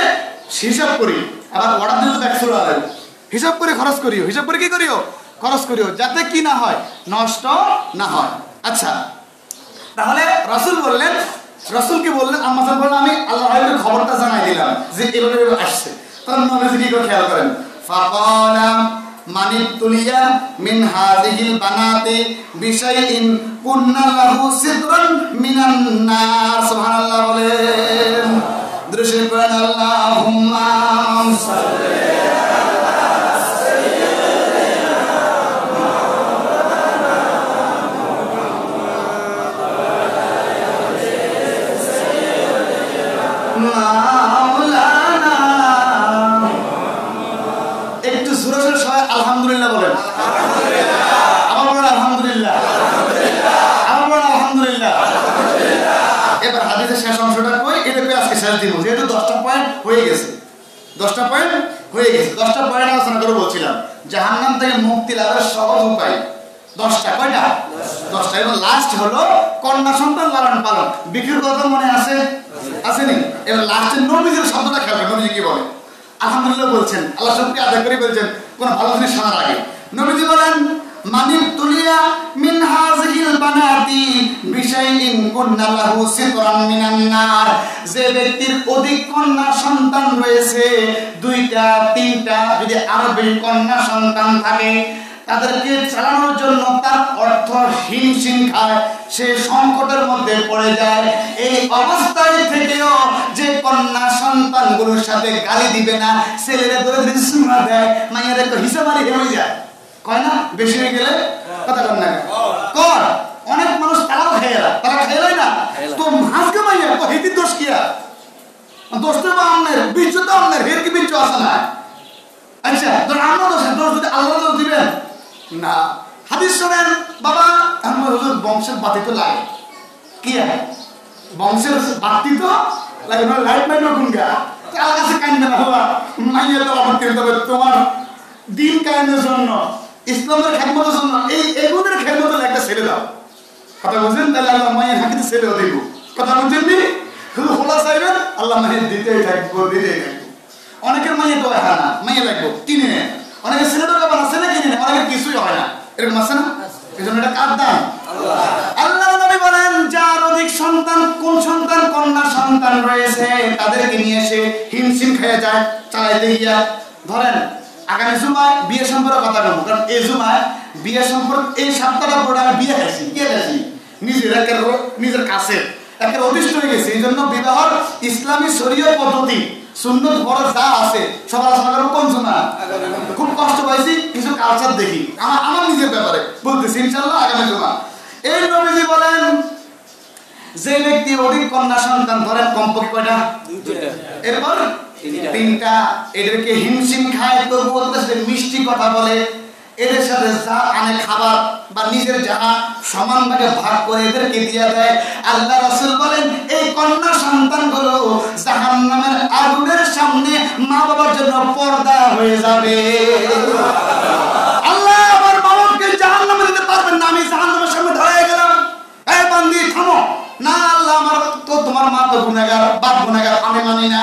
হিসাব করি, আবার অর্ডার দিলে ব্যাক চলে আসবে, হিসাব করে খরচ করিও, হিসাব করে কি করিও? খরচ করিও, যাতে কি না হয়, নষ্ট না হয়। আচ্ছা, তাহলে রাসূল বললেন, রাসূলকে বললেন, আম্মা জান বললেন আমি আল্লাহর হাবিবের খবরটা জানাই দিলাম যে এভাবে আসছে। তখন নবীজি কি করে খেয়াল করেন, ফাকালা মানিতুলিয়া মিন হাযিহিল বানাতি বিশাইইন কুন্না লাহু সিদরান মিনান নার। সুবহানাল্লাহ বলেন, দৃশ্যে পড়েন আল্লাহুম্মা সাল্লি আলা সাইয়্যিদিনা মাওলানা। একটু জোরে জোরে সবাই আলহামদুলিল্লাহ বলেন, আমার বলেন আলহামদুলিল্লাহ, আমার বলেন আলহামদুলিল্লাহ। এবার হাদিসের শেষ অংশটা কই, এটা কই আজকে শেষ দিব, যেহেতু 10টা পয়েন্ট হয়ে গেছে, 10টা পয়েন্ট হয়ে গেছে। 10টা পয়েন্ট আলোচনা করে বলছিলাম জাহান্নাম থেকে মুক্তি লাভের সহজ উপায় 10টা। কয়টা? 10টা। এবং লাস্ট হলো কন্যা সন্তান লালন পালন। বিক্রির কথা মনে আছে? আসেনি? এবার লাস্টের নবীজির শব্দটা খেয়াল করেন, নবীজি কি বলে? আলহামদুলিল্লাহ বলছেন, আল্লাহ শুকরিয়া আদায় করে বলছেন কোন ভালো জিনিস শোনার আগে। নবীজি বলেন, মানিতুলিয়া মিন হাযিহিল বানাতি বিশাইইন কুন্না লাহু সিতরান মিনান নার। যে ব্যক্তির অধিক কন্যা সন্তান রয়েছে, 2টা 3টা, যদি আরো বেশি কন্যা সন্তান থাকে, তাদেরকে চালানোর জন্য তার অর্থ হিমশিম খায়, সে সংকটের মধ্যে পড়ে যায়। এই অবস্থায় থেকেও যে কন্যা সন্তানগুলোর সাথে গালি দিবে না, ছেলেরা ধরে ধরে সুমা দেয়, মায়ের একটা হিসাবারি হয়ে যায়, কয় না? বেশি হয়ে গেলে কথা কর না কর। অনেক মানুষ তারাও খেয়েলা, তারা খেলাই না তো হাসকে মাইয়া তো হিতির দোষ কিয়া, দোষ তো আমনের, বীর্য তো আমনের, হের কি বীর্য আসে না? আচ্ছা, ধর আমরা দোষ যদি আল্লাহ দোষ দিবেন না। হাদিস শোনেন বাবা, আমার হুজুর বংশের বাতি তো লাগে, কি বংশের বাতি তো লাগে না, লাইট মাইন কোনগা তার কাছে কান্দে না বাবা, মাইয়া তো আমার কিনতে হবে তোমার দিন কায়েমের জন্য, ইসলামের খেদমতের জন্য, এই এগুলোর খেদমতের একটা ছেড়ে দাও, কথা বুঝলেন? তাহলে আল্লাহ মায়ের হাকিতে ছেড়েও দেব, কথা বুঝছেন নি? শুধু খোলা চাইবেন, আল্লাহ মায়ের দিতেই থাকবো, দিতেই থাকবো। অনেকের মাইয়ে তো হয় না, মাইয়ে লাগবো কিনে নেন, অনেকের ছেলে তো ব্যাপার আছে না, কিনে নেন, অনেকের কিছুই হয় না, এরকম আছে না? এই জন্য এটা কার দান? আল্লাহ নবী বলেন, যার অধিক সন্তান, কোন সন্তান, কন্যা সন্তান রয়েছে, তাদেরকে নিয়ে এসে হিমশিম খেয়ে যায় চালাইতে গিয়া। ধরেন আগামী জুমায় বিয়ে সম্পর্কে কথা বলবো, কারণ এই জুমায় বিয়ে সম্পর্কে এই সপ্তাহটা পরে আমি বিয়ে খাইছি, কে খাইছি? নিজের কাছে একের অধিষ্ঠ হয়ে গেছে। এই জন্য বিবাহর ইসলামী শরীয়ত পদ্ধতি সুন্নত ফরজ যা আছে সব আলোচনা করবো কোন জুমা। খুব কষ্ট পাইছি, কিছু কালচার দেখি আমার নিজের ব্যাপারে বলতেছি, ইনশাআল্লাহ আগামী জুমা। এই নবীজি বলেন, যে ব্যক্তি অধিক কন্যা সন্তান ধরেন কমপক্ষে কয়টা? দুইটা। এরপর তিনটা। এদেরকে হিমশিম খায় তবুও তাদের মিষ্টি কথা বলে, এদের সাথে যা আনে খাবার বা নিজের যাহা সমান ভাগে ভাগ করে এদেরকে দিয়ে দেয়। আল্লাহ রাসূল বলেন এই কন্যা সন্তানগুলো জাহান্নামের আগুনের সামনে মা বাবার জন্য পর্দা হয়ে যাবে। আল্লাহ আমার বাবাকে জাহান্নামে দিতে পারবেন না, আমি জাহান্নামের সামনে দাঁড়িয়ে গেলাম, এই বান্দি থামো। না আল্লাহ আমার তো তোমার মা তো গুনাহগার, বাপ গুনাহগার, আমি মানি না।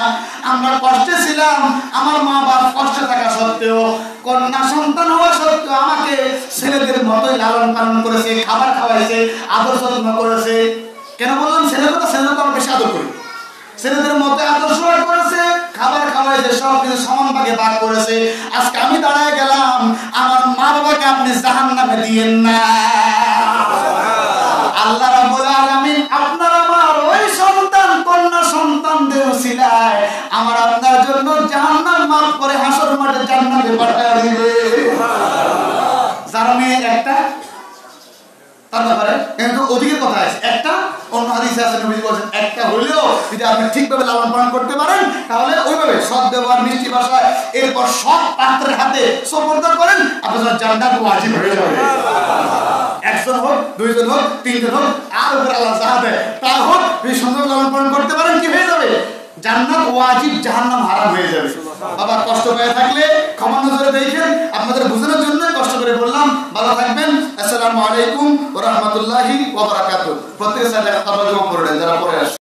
আমরা কষ্টে ছিলাম, আমার মা বাপ কষ্টে থাকা সত্ত্বেও, কন্যা সন্তান হওয়া সত্ত্বেও আমাকে ছেলেদের মতোই লালন পালন করেছে, খাবার খাওয়াইছে, আদর যত্ন করেছে। কেন বললাম ছেলের কথা? ছেলেদের তো আমরা বেশি আদর করি, ছেলেদের মতো আদর্শ করেছে, খাবার খাওয়াইছে, সব কিছু সমান ভাগে ভাগ করেছে। আজকে আমি দাঁড়ায় গেলাম, আমার মা বাবাকে আপনি জাহান্নামে দিয়েন না। আল্লাহ রাব্বুল আলামিন আপনার আমার ওই সন্তান কন্যা সন্তানদের উসিলায় আমার আপনার জন্য জাহান্নাম মাফ করে হাসর মাঠে জান্নাতে পাঠিয়ে দিবে। যারা মেয়ে একটা তার ব্যাপারে কিন্তু ওদিকে কথা আছে একটা, অন্য হাদিসে আছে নবী বলেছেন একটা হলেও যদি আপনি ঠিকভাবে লালন পালন করতে পারেন তাহলে ওইভাবে সৎ ব্যবহার, মিষ্টি ভাষায়, এরপর সব পাত্রের হাতে সুপর্দ করেন, আপনার জান্নাত ওয়াজিব হয়ে যাবে। একজন হোক, দুইজন হোক, তিনজন হোক, আর উপরে আল্লাহ যা দেয় তা হোক, যদি সুন্দর লালন পালন করতে পারেন কি হয়ে যাবে? জান্নাত ওয়াজিব, জাহান্নাম হারাম হয়ে যাবে। বাবা কষ্ট পেয়ে থাকলে ক্ষমা নজরে দেখেন, আপনাদের বোঝানোর জন্য কষ্ট করে বললাম। ভালো থাকবেন। আসসালামু আলাইকুম ওয়া রাহমাতুল্লাহি ওয়া বারাকাতুহু। প্রত্যেকের সাথে কথা বলতে পড়েন যারা পড়ে আসে।